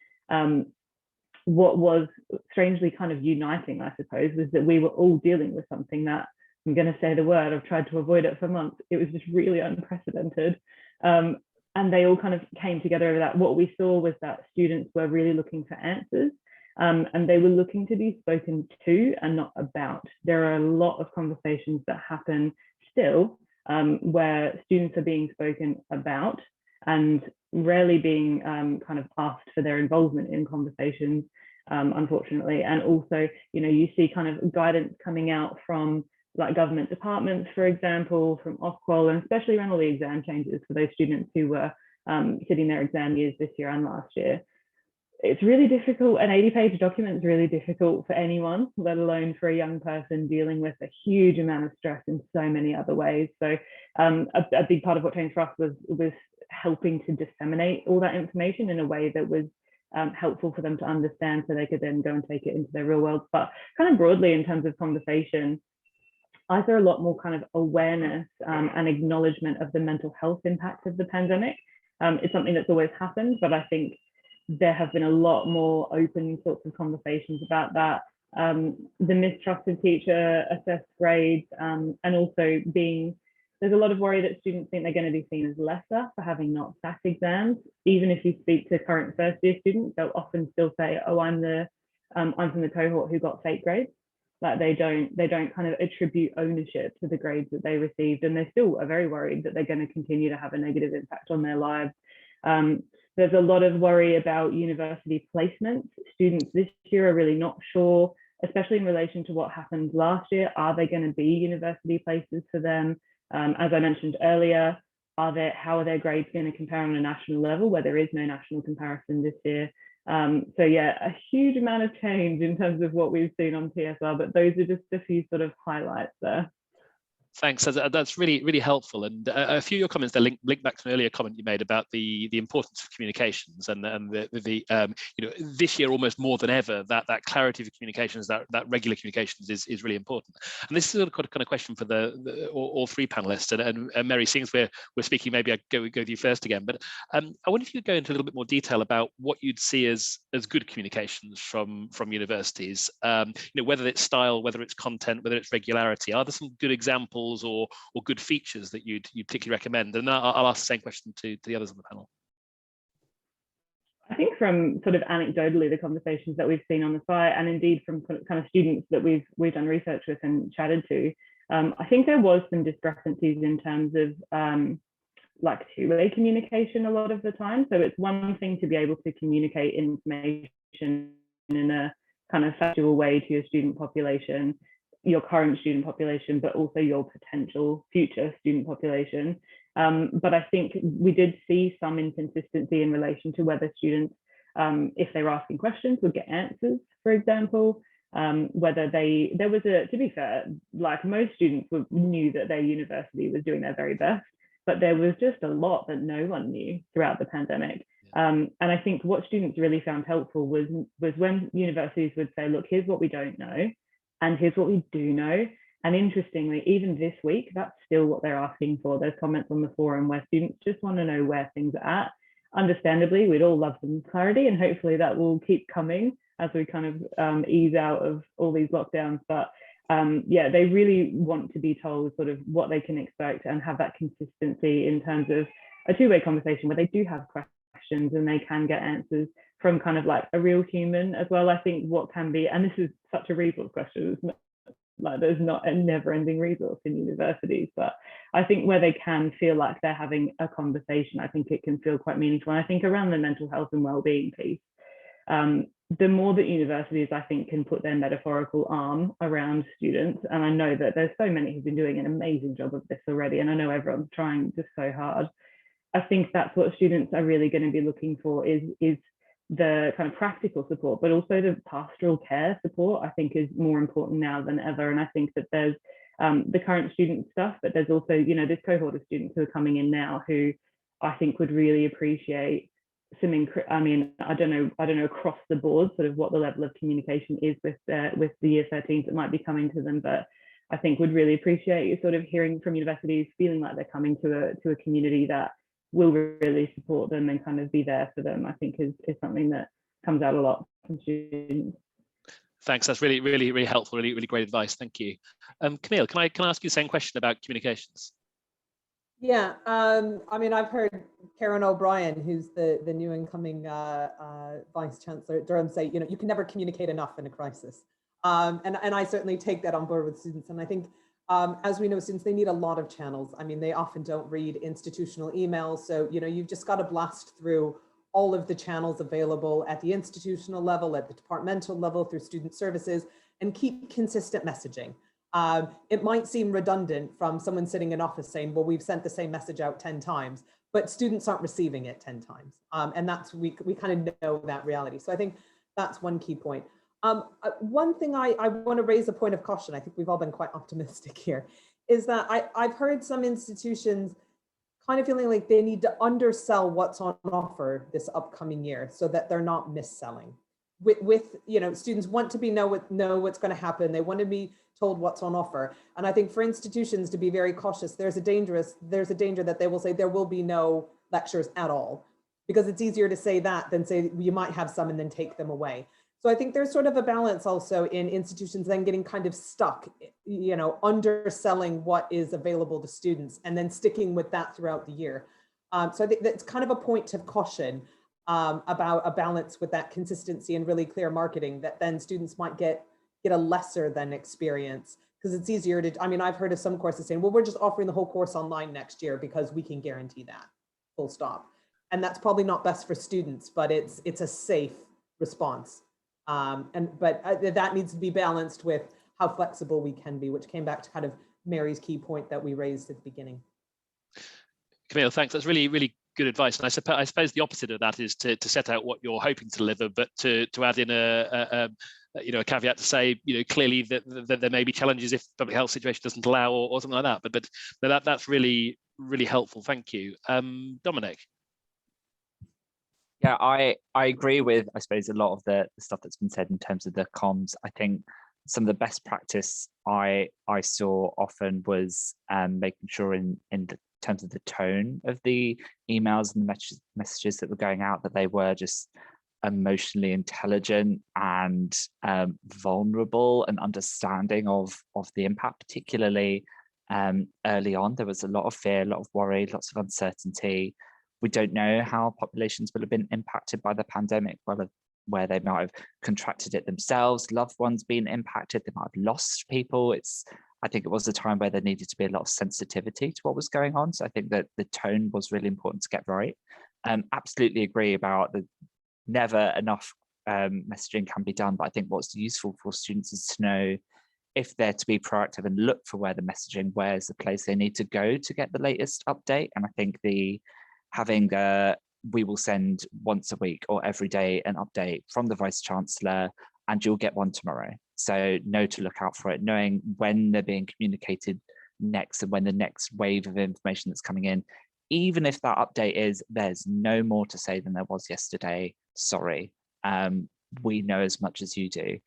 What was strangely kind of uniting, I suppose, was that we were all dealing with something that, I'm going to say the word, I've tried to avoid it for months. It was just really unprecedented. And they all kind of came together over that. What we saw was that students were really looking for answers, and they were looking to be spoken to and not about. There are a lot of conversations that happen still where students are being spoken about and rarely being kind of asked for their involvement in conversations, unfortunately. And also, you see kind of guidance coming out from like government departments, for example, from Ofqual, and especially around all the exam changes for those students who were sitting their exam years this year and last year. It's really difficult. An 80-page document is really difficult for anyone, let alone for a young person dealing with a huge amount of stress in so many other ways. So a big part of what changed for us was helping to disseminate all that information in a way that was helpful for them to understand so they could then go and take it into their real world. But kind of broadly in terms of conversation, I saw a lot more kind of awareness and acknowledgement of the mental health impact of the pandemic. It's something that's always happened, but I think there have been a lot more open sorts of conversations about that. The mistrust of teacher assessed grades, and also there's a lot of worry that students think they're going to be seen as lesser for having not sat exams. Even if you speak to current first year students, they'll often still say, oh, I'm from the cohort who got fake grades. Like they don't kind of attribute ownership to the grades that they received, and they still are very worried that they're going to continue to have a negative impact on their lives. There's a lot of worry about university placements. Students this year are really not sure, especially in relation to what happened last year. Are they going to be university places for them? As I mentioned earlier, how are their grades going to compare on a national level, where there is no national comparison this year? So yeah, a huge amount of change in terms of what we've seen on TSR, but those are just a few sort of highlights there. Thanks. That's really helpful. And a few of your comments there link back to an earlier comment you made about the importance of communications and this year almost more than ever that clarity of communications, that regular communications is really important. And this is a kind of question for all three panelists. And Mary, seeing as we're speaking, maybe I go with you first again. But I wonder if you could go into a little bit more detail about what you'd see as good communications from universities. Whether it's style, whether it's content, whether it's regularity. Are there some good examples or good features that you'd particularly recommend? And I'll ask the same question to the others on the panel. I think from sort of anecdotally the conversations that we've seen on the site, and indeed from kind of students that we've done research with and chatted to, I think there was some discrepancies in terms of like two-way communication a lot of the time. So it's one thing to be able to communicate information in a kind of factual way to your student population, your current student population, but also your potential future student population. But I think we did see some inconsistency in relation to whether students, if they were asking questions, would get answers, for example, whether there was to be fair, like most students knew that their university was doing their very best, but there was just a lot that no one knew throughout the pandemic. And I think what students really found helpful was when universities would say, look, here's what we don't know, and here's what we do know. And interestingly, even this week, that's still what they're asking for. There's comments on the forum where students just want to know where things are at. Understandably, we'd all love some clarity, and hopefully that will keep coming as we kind of ease out of all these lockdowns. But yeah, they really want to be told sort of what they can expect and have that consistency in terms of a two-way conversation where they do have questions and they can get answers from kind of like a real human as well. I think what can be, and this is such a resource question, like there's not a never-ending resource in universities, but I think where they can feel like they're having a conversation, I think it can feel quite meaningful. And I think around the mental health and well-being piece, the more that universities, I think, can put their metaphorical arm around students, and I know that there's so many who've been doing an amazing job of this already, and I know everyone's trying just so hard. I think that's what students are really going to be looking for is the kind of practical support, but also the pastoral care support, I think, is more important now than ever. And I think that there's the current student stuff, but there's also, this cohort of students who are coming in now who I think would really appreciate some, I don't know across the board sort of what the level of communication is with the year 13s that might be coming to them, but I think would really appreciate sort of hearing from universities, feeling like they're coming to a community that will really support them and kind of be there for them, I think is something that comes out a lot from students. Thanks, that's really helpful, really great advice, thank you. Camille, can I ask you the same question about communications? Yeah, I've heard Karen O'Brien, who's the new incoming Vice Chancellor at Durham, say, you can never communicate enough in a crisis. And I certainly take that on board with students. And I think, as we know, students, they need a lot of channels. They often don't read institutional emails. So, you've just got to blast through all of the channels available at the institutional level, at the departmental level, through student services, and keep consistent messaging. It might seem redundant from someone sitting in office saying, well, we've sent the same message out 10 times, but students aren't receiving it 10 times. And that's, we kind of know that reality. So I think that's one key point. One thing I want to raise a point of caution, I think we've all been quite optimistic here, is that I've heard some institutions kind of feeling like they need to undersell what's on offer this upcoming year so that they're not misselling. With you know, students want to know what's going to happen. They want to be told what's on offer. And I think for institutions to be very cautious, there's a danger that they will say there will be no lectures at all, because it's easier to say that than say you might have some and then take them away. So I think there's sort of a balance also in institutions then getting kind of stuck, you know, underselling what is available to students and then sticking with that throughout the year. So I think that's kind of a point of caution about a balance with that consistency and really clear marketing, that then students might get a lesser than experience, because it's easier to, I mean, I've heard of some courses saying, well, we're just offering the whole course online next year because we can guarantee that, full stop. And that's probably not best for students, but it's a safe response. But that needs to be balanced with how flexible we can be, which came back to kind of Mary's key point that we raised at the beginning. Camille, thanks. That's really, really good advice. And I suppose the opposite of that is to set out what you're hoping to deliver, but to add in a caveat to say, you know, clearly that there may be challenges if the public health situation doesn't allow or something like that. But that's really, really helpful. Thank you. Dominic. Yeah, I agree with, I suppose, a lot of the stuff that's been said in terms of the comms. I think some of the best practice I saw often was making sure in terms of the tone of the emails and the messages that were going out, that they were just emotionally intelligent and vulnerable and understanding of the impact, particularly early on. There was a lot of fear, a lot of worry, lots of uncertainty. We don't know how populations will have been impacted by the pandemic, where they might have contracted it themselves, loved ones being impacted, they might have lost people. I think it was a time where there needed to be a lot of sensitivity to what was going on. So I think that the tone was really important to get right. Absolutely agree about the never enough messaging can be done, but I think what's useful for students is to know if they're to be proactive and look for where the messaging, where's the place they need to go to get the latest update. And I think having we will send once a week or every day an update from the Vice Chancellor, and you'll get one tomorrow. So know to look out for it, knowing when they're being communicated next and when the next wave of information that's coming in, even if that update is there's no more to say than there was yesterday, sorry, we know as much as you do.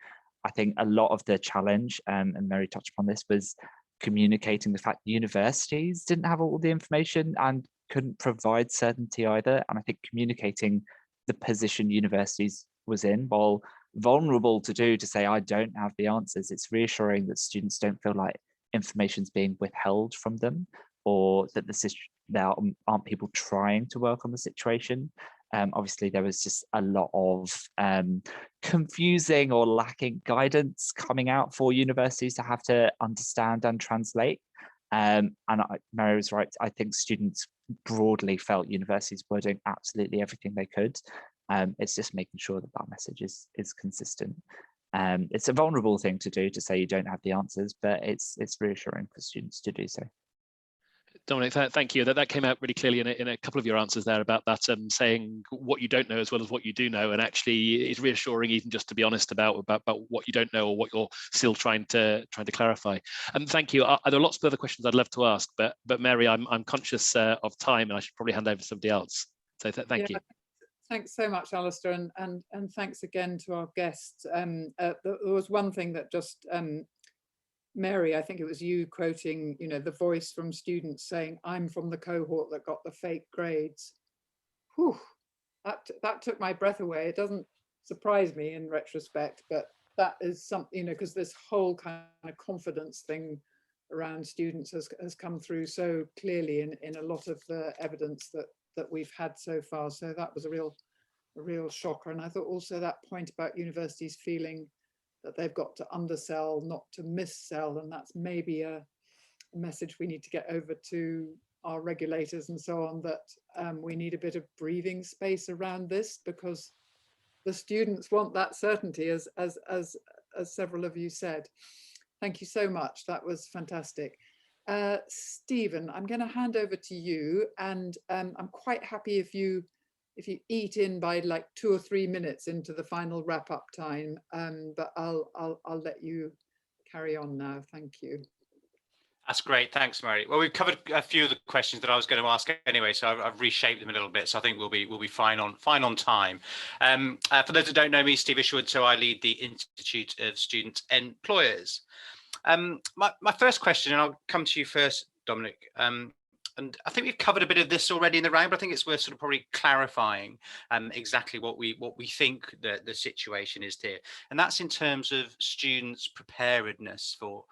I think a lot of the challenge, and Mary touched upon this, was communicating the fact universities didn't have all the information and couldn't provide certainty either. And I think communicating the position universities was in, while vulnerable to say, I don't have the answers, it's reassuring that students don't feel like information's being withheld from them, or that there aren't people trying to work on the situation. Obviously, there was just a lot of confusing or lacking guidance coming out for universities to have to understand and translate. And Mary was right. I think students broadly felt universities were doing absolutely everything they could. It's just making sure that message is consistent. It's a vulnerable thing to do, to say you don't have the answers, but it's reassuring for students to do so. Dominic, thank you. That came out really clearly in a couple of your answers there about that, saying what you don't know as well as what you do know, and actually it's reassuring even just to be honest about what you don't know or what you're still trying to clarify. And thank you. There are lots of other questions I'd love to ask, but Mary, I'm conscious of time, and I should probably hand over to somebody else. So thank you. Thanks so much, Alistair, and thanks again to our guests. There was one thing that just Mary, I think it was you quoting, you know, the voice from students saying, I'm from the cohort that got the fake grades. Whew, that took my breath away. It doesn't surprise me in retrospect, but that is something, you know, because this whole kind of confidence thing around students has come through so clearly in a lot of the evidence that we've had so far. So that was a real shocker. And I thought also that point about universities feeling that they've got to undersell, not to missell, and that's maybe a message we need to get over to our regulators and so on, that we need a bit of breathing space around this, because the students want that certainty, as several of you said. Thank you so much. That was fantastic. Stephen, I'm going to hand over to you, and I'm quite happy if you eat in by like 2 or 3 minutes into the final wrap-up time, but I'll let you carry on now. Thank you. That's great. Thanks, Mary. Well, we've covered a few of the questions that I was going to ask anyway, so I've reshaped them a little bit. So I think we'll be fine on time. For those that don't know me, Steve Isherwood, so I lead the Institute of Student Employers. My first question, and I'll come to you first, Dominic. And I think we've covered a bit of this already in the round, but I think it's worth sort of probably clarifying exactly what we think the situation is here, and that's in terms of students' preparedness for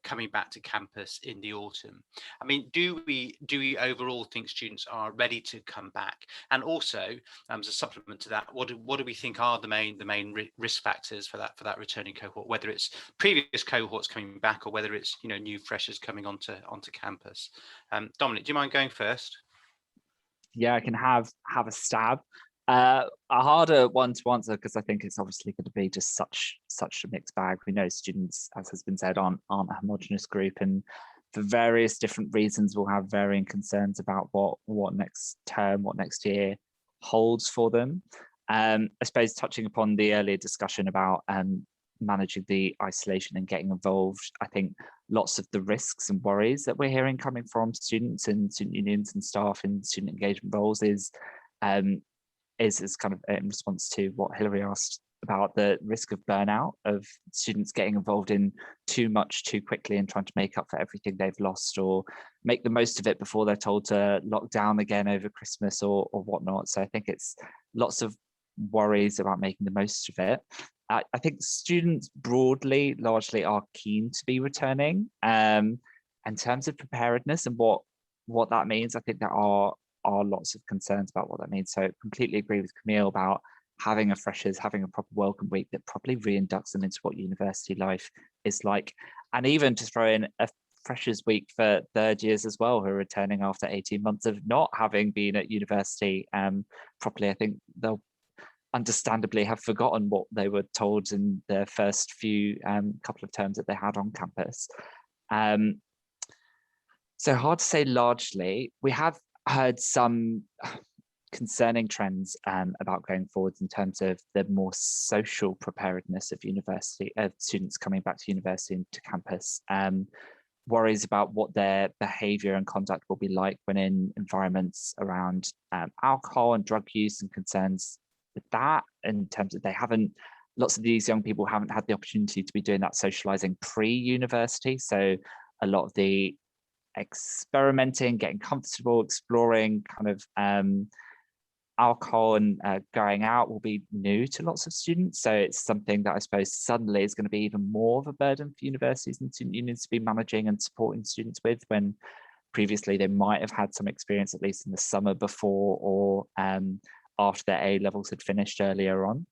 coming back to campus in the autumn. I mean, do we overall think students are ready to come back? And also, as a supplement to that, what do we think are the main risk factors for that returning cohort, whether it's previous cohorts coming back or whether it's new freshers coming onto campus? Dominic, do you mind going first? Yeah, I can have a stab. A harder one to answer because I think it's obviously going to be just such a mixed bag. We know students, as has been said, aren't a homogenous group, and for various different reasons will have varying concerns about what next term, what next year holds for them. I suppose touching upon the earlier discussion about managing the isolation and getting involved, I think lots of the risks and worries that we're hearing coming from students and student unions and staff in student engagement roles is kind of in response to what Hilary asked about the risk of burnout, of students getting involved in too much too quickly and trying to make up for everything they've lost or make the most of it before they're told to lock down again over Christmas or whatnot. So I think it's lots of worries about making the most of it. I think students broadly, largely are keen to be returning. In terms of preparedness and what that means, I think there are lots of concerns about what that means. So I completely agree with Camille about having a proper welcome week that properly reinducts them into what university life is like. And even to throw in a freshers week for third years as well, who are returning after 18 months of not having been at university properly. I think they'll understandably have forgotten what they were told in their first few couple of terms that they had on campus. So hard to say largely. We have heard some concerning trends about going forwards in terms of the more social preparedness of students coming back to university and to campus. Worries about what their behaviour and conduct will be like when in environments around alcohol and drug use, and concerns with that in terms of lots of these young people haven't had the opportunity to be doing that socialising pre-university. So a lot of the experimenting, getting comfortable, exploring kind of alcohol and going out will be new to lots of students. So it's something that I suppose suddenly is going to be even more of a burden for universities and student unions to be managing and supporting students with, when previously they might have had some experience, at least in the summer before or after their A levels had finished earlier on.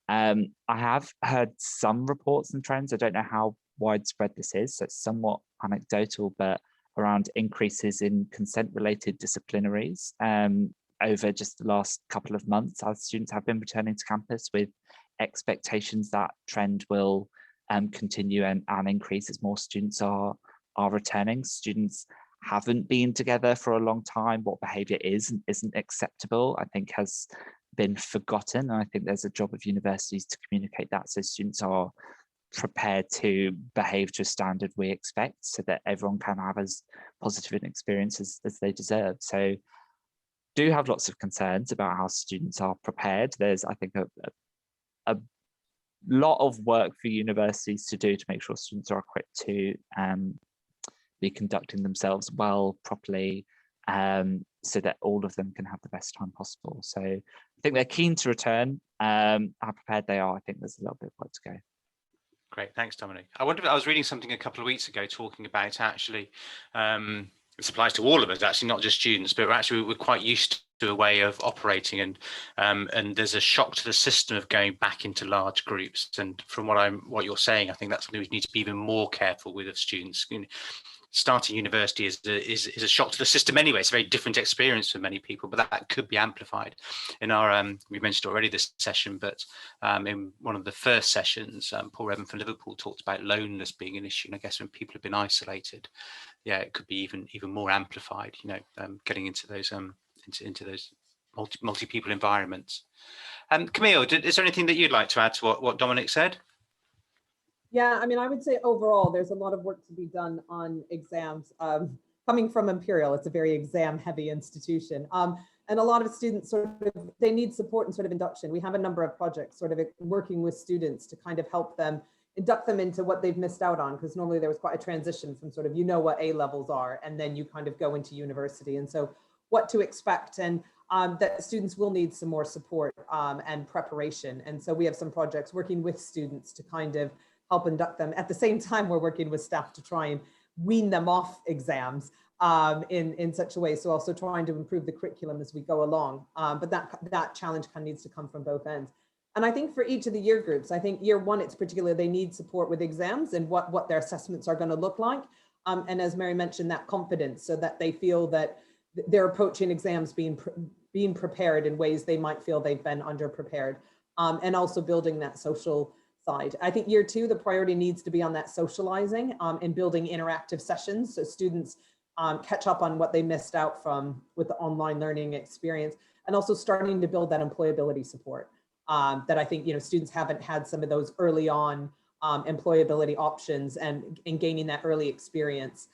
I have heard some reports and trends. I don't know how widespread this is, so it's somewhat anecdotal, but around increases in consent-related disciplinaries over just the last couple of months as students have been returning to campus, with expectations that trend will continue and increase as more students are returning. Students haven't been together for a long time. What behaviour is and isn't acceptable, I think, has been forgotten. And I think there's a job of universities to communicate that so students are prepared to behave to a standard we expect, so that everyone can have as positive an experience as they deserve. So do have lots of concerns about how students are prepared. There's, I think, a lot of work for universities to do to make sure students are equipped to be conducting themselves well, properly, so that all of them can have the best time possible. So I think they're keen to return. How prepared they are, I think there's a little bit of work to go. Great, thanks, Dominic. I wonder if I was reading something a couple of weeks ago talking about actually, this applies to all of us, actually, not just students, but we're quite used to a way of operating, and there's a shock to the system of going back into large groups. And from what you're saying, I think that's something we need to be even more careful with of students. Starting university is a shock to the system anyway. It's a very different experience for many people, but that could be amplified. In our, we mentioned already this session, but in one of the first sessions, Paul Redman from Liverpool talked about loneliness being an issue. And I guess when people have been isolated, yeah, it could be even more amplified, getting into those into those multi-people environments. Camille, is there anything that you'd like to add to what Dominic said? Yeah, I mean, I would say overall, there's a lot of work to be done on exams. Coming from Imperial, it's a very exam-heavy institution. And a lot of students they need support and induction. We have a number of projects working with students to kind of help them induct them into what they've missed out on, because normally there was quite a transition from what A levels are, and then you kind of go into university. And so what to expect, and that students will need some more support and preparation. And so we have some projects working with students to kind of help induct them. At the same time, we're working with staff to try and wean them off exams in such a way. So also trying to improve the curriculum as we go along. But that challenge kind of needs to come from both ends. And I think for each of the year groups, I think year one, it's particular, they need support with exams and what their assessments are going to look like. And as Mary mentioned, that confidence, so that they feel that they're approaching exams being prepared in ways they might feel they've been underprepared, and also building that social side. I think year two, the priority needs to be on that socializing and building interactive sessions, so students catch up on what they missed out from with the online learning experience, and also starting to build that employability support that I think students haven't had some of those early on employability options and gaining that early experience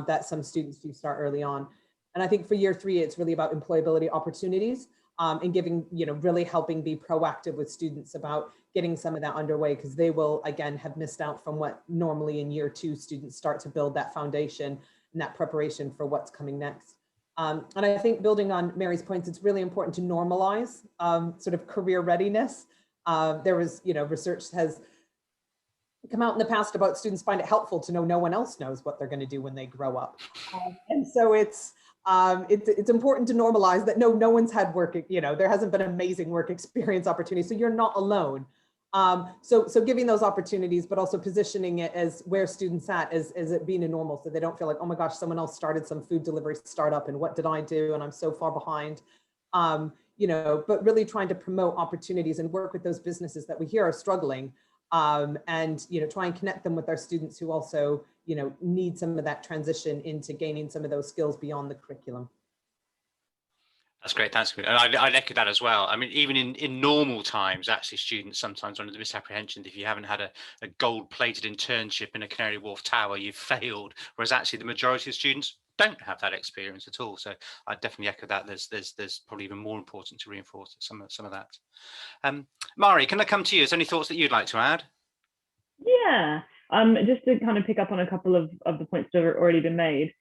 that some students do start early on. And I think for year three, it's really about employability opportunities and giving, really helping be proactive with students about getting some of that underway, because they will, again, have missed out from what normally in year two students start to build that foundation and that preparation for what's coming next. And I think building on Mary's points, it's really important to normalize career readiness. There was, research has come out in the past about students find it helpful to know no one else knows what they're going to do when they grow up. And so it's important to normalize that no one's had work, there hasn't been amazing work experience opportunities, so you're not alone. So giving those opportunities, but also positioning it as where students at as it being a normal, so they don't feel like, oh my gosh, someone else started some food delivery startup and what did I do and I'm so far behind. But really trying to promote opportunities and work with those businesses that we hear are struggling, and try and connect them with our students who also need some of that transition into gaining some of those skills beyond the curriculum. That's great, thanks. And I'd echo that as well. I mean, even in normal times, actually students sometimes under the misapprehension, if you haven't had a gold-plated internship in a Canary Wharf tower, you've failed, whereas actually the majority of students don't have that experience at all. So I definitely echo that. There's probably even more important to reinforce some of that. Mhairi, can I come to you? Is there any thoughts that you'd like to add? Yeah, just to kind of pick up on a couple of the points that have already been made.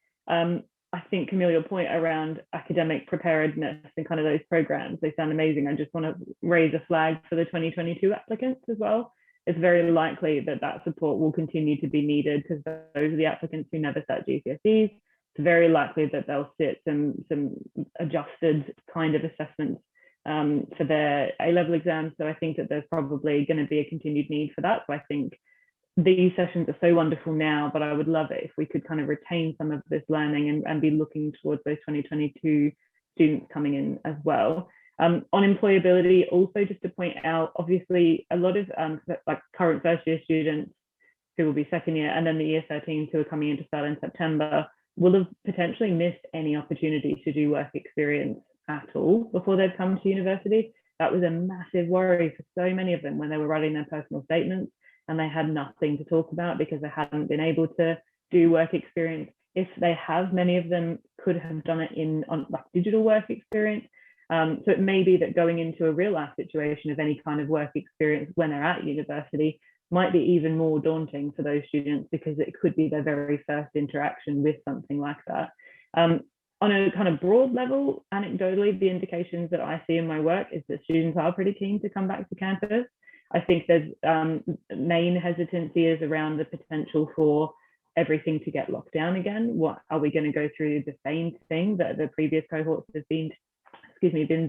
I think, Camille, your point around academic preparedness and kind of those programs, they sound amazing. I just want to raise a flag for the 2022 applicants as well. It's very likely that support will continue to be needed, because those are the applicants who never sat GCSEs. It's very likely that they'll sit some adjusted kind of assessments for their A-level exams. So I think that there's probably going to be a continued need for that. So I think these sessions are so wonderful now, but I would love it if we could kind of retain some of this learning and be looking towards those 2022 students coming in as well. On employability, also just to point out, obviously a lot of like current first year students who will be second year, and then the year 13s who are coming in to start in September, will have potentially missed any opportunity to do work experience at all before they've come to university. That was a massive worry for so many of them when they were writing their personal statements, and they had nothing to talk about because they hadn't been able to do work experience. If they have, many of them could have done it on like digital work experience. So it may be that going into a real life situation of any kind of work experience when they're at university might be even more daunting for those students, because it could be their very first interaction with something like that. On a kind of broad level, anecdotally, the indications that I see in my work is that students are pretty keen to come back to campus. I think there's main hesitancy is around the potential for everything to get locked down again. What are we going to go through the same thing that the previous cohorts have been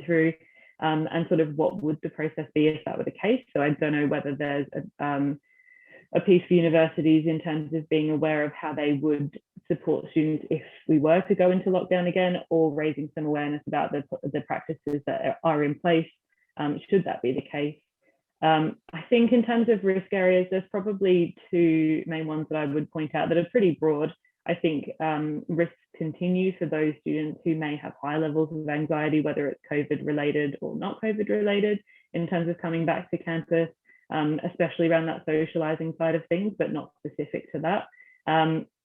through, and sort of what would the process be if that were the case? So I don't know whether there's a piece for universities in terms of being aware of how they would support students if we were to go into lockdown again, or raising some awareness about the practices that are in place, should that be the case. I think in terms of risk areas, there's probably two main ones that I would point out that are pretty broad. I think risks continue for those students who may have high levels of anxiety, whether it's COVID related or not COVID related, in terms of coming back to campus. especially around that socializing side of things, but not specific to that.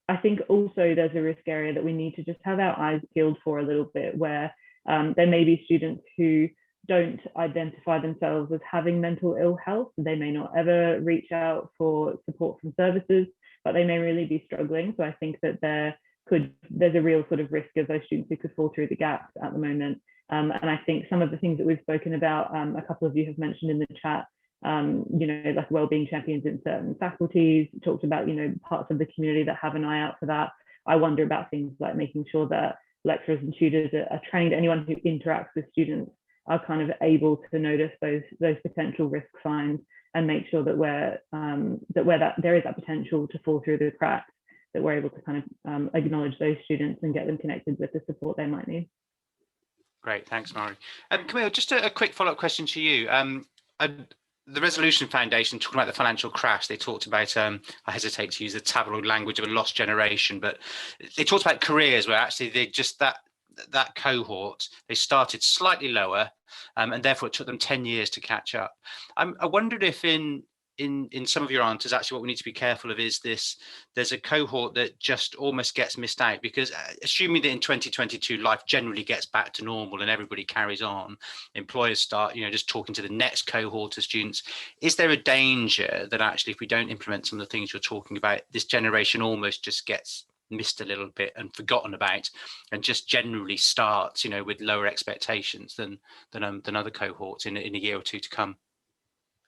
I think also there's a risk area that we need to just have our eyes peeled for a little bit, where there may be students who don't identify themselves as having mental ill health. They may not ever reach out for support from services, but they may really be struggling. So I think that there's a real sort of risk of those students who could fall through the gaps at the moment. And I think some of the things that we've spoken about, a couple of you have mentioned in the chat, you know, like wellbeing champions in certain faculties, talked about, you know, parts of the community that have an eye out for that. I wonder about things like making sure that lecturers and tutors are trained, anyone who interacts with students are kind of able to notice those potential risk signs and make sure that where there is that potential to fall through the cracks, that we're able to kind of acknowledge those students and get them connected with the support they might need. Great, thanks, Mhairi. Camille, just a quick follow-up question to you. The Resolution Foundation, talking about the financial crash, they talked about, I hesitate to use the tabloid language of a lost generation, but they talked about careers where actually they just, that cohort, they started slightly lower, and therefore it took them 10 years to catch up. I wondered if in some of your answers, actually what we need to be careful of is there's a cohort that just almost gets missed out, because assuming that in 2022 life generally gets back to normal and everybody carries on, employers start, you know, just talking to the next cohort of students, is there a danger that actually if we don't implement some of the things you're talking about, this generation almost just gets missed a little bit and forgotten about, and just generally starts, you know, with lower expectations than other cohorts in a year or two to come?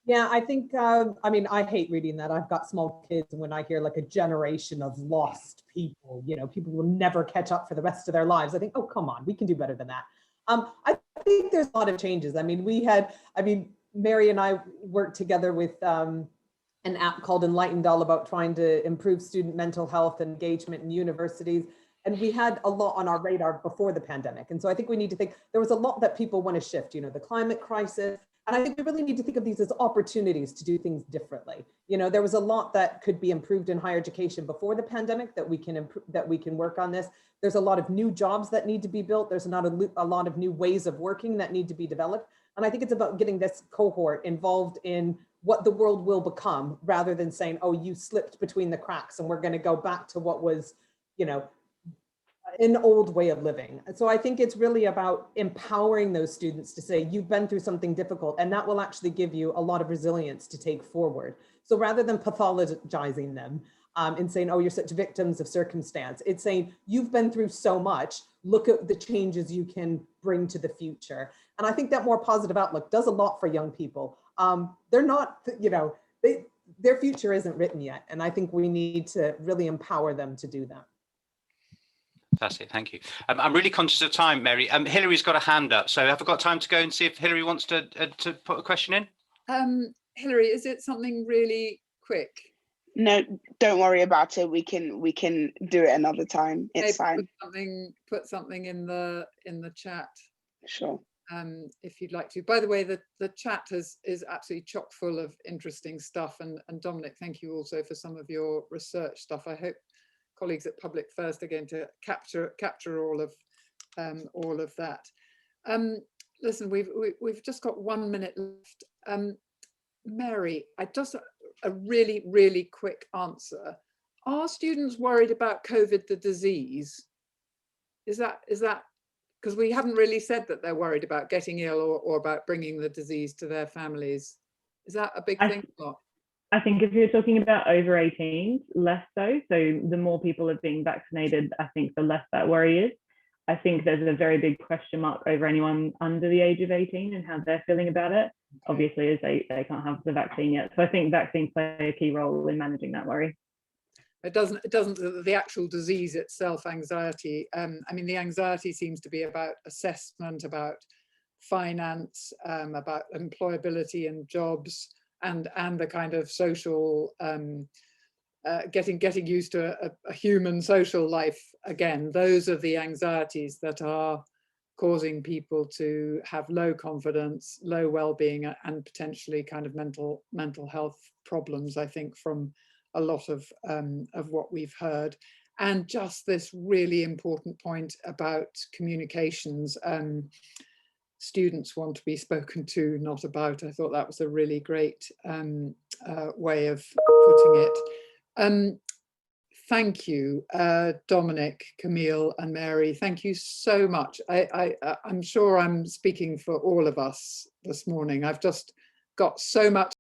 Yeah, I think, I mean, I hate reading that. I've got small kids, and when I hear like a generation of lost people, you know, people will never catch up for the rest of their lives, I think, oh, come on, we can do better than that. I think there's a lot of changes. I mean, Mary and I worked together with an app called Enlightened, all about trying to improve student mental health and engagement in universities. And we had a lot on our radar before the pandemic. And so I think we need to think, there was a lot that people want to shift, you know, the climate crisis. And I think we really need to think of these as opportunities to do things differently. You know, there was a lot that could be improved in higher education before the pandemic that we can improve, that we can work on this. There's a lot of new jobs that need to be built. There's not a lot of new ways of working that need to be developed. And I think it's about getting this cohort involved in what the world will become, rather than saying, oh, you slipped between the cracks and we're going to go back to what was, you know, an old way of living. And so I think it's really about empowering those students to say, you've been through something difficult, and that will actually give you a lot of resilience to take forward. So rather than pathologizing them and saying, oh, you're such victims of circumstance, it's saying, you've been through so much, look at the changes you can bring to the future. And I think that more positive outlook does a lot for young people. They're not, you know, their future isn't written yet. And I think we need to really empower them to do that. Fantastic, thank you. I'm really conscious of time, Mary. Hillary's got a hand up, so have I got time to go and see if Hillary wants to put a question in? Hillary, is it something really quick? No, don't worry about it. We can do it another time. It's fine. Put something in the chat. Sure. If you'd like to. By the way, the chat is absolutely chock full of interesting stuff. And Dominic, thank you also for some of your research stuff. I hope colleagues at Public First are going to capture all of that. Listen, we've just got 1 minute left. Mary, a really quick answer. Are students worried about COVID, the disease? Is that because we haven't really said that they're worried about getting ill or about bringing the disease to their families? Is that a big thing or not? I think if you're talking about over 18, less so. So the more people are being vaccinated, I think the less that worry is. I think there's a very big question mark over anyone under the age of 18 and how they're feeling about it. Okay. Obviously, as they can't have the vaccine yet. So I think vaccines play a key role in managing that worry. It doesn't the actual disease itself, anxiety. I mean, the anxiety seems to be about assessment, about finance, about employability and jobs, and the kind of social getting used to a human social life again. Those are the anxieties that are causing people to have low confidence, low well-being, and potentially kind of mental health problems, I think, from a lot of what we've heard. And just this really important point about communications. students want to be spoken to, not about. I thought that was a really great way of putting it. Thank you, Dominic, Camille and Mary. Thank you so much. I'm sure I'm speaking for all of us this morning. I've just got so much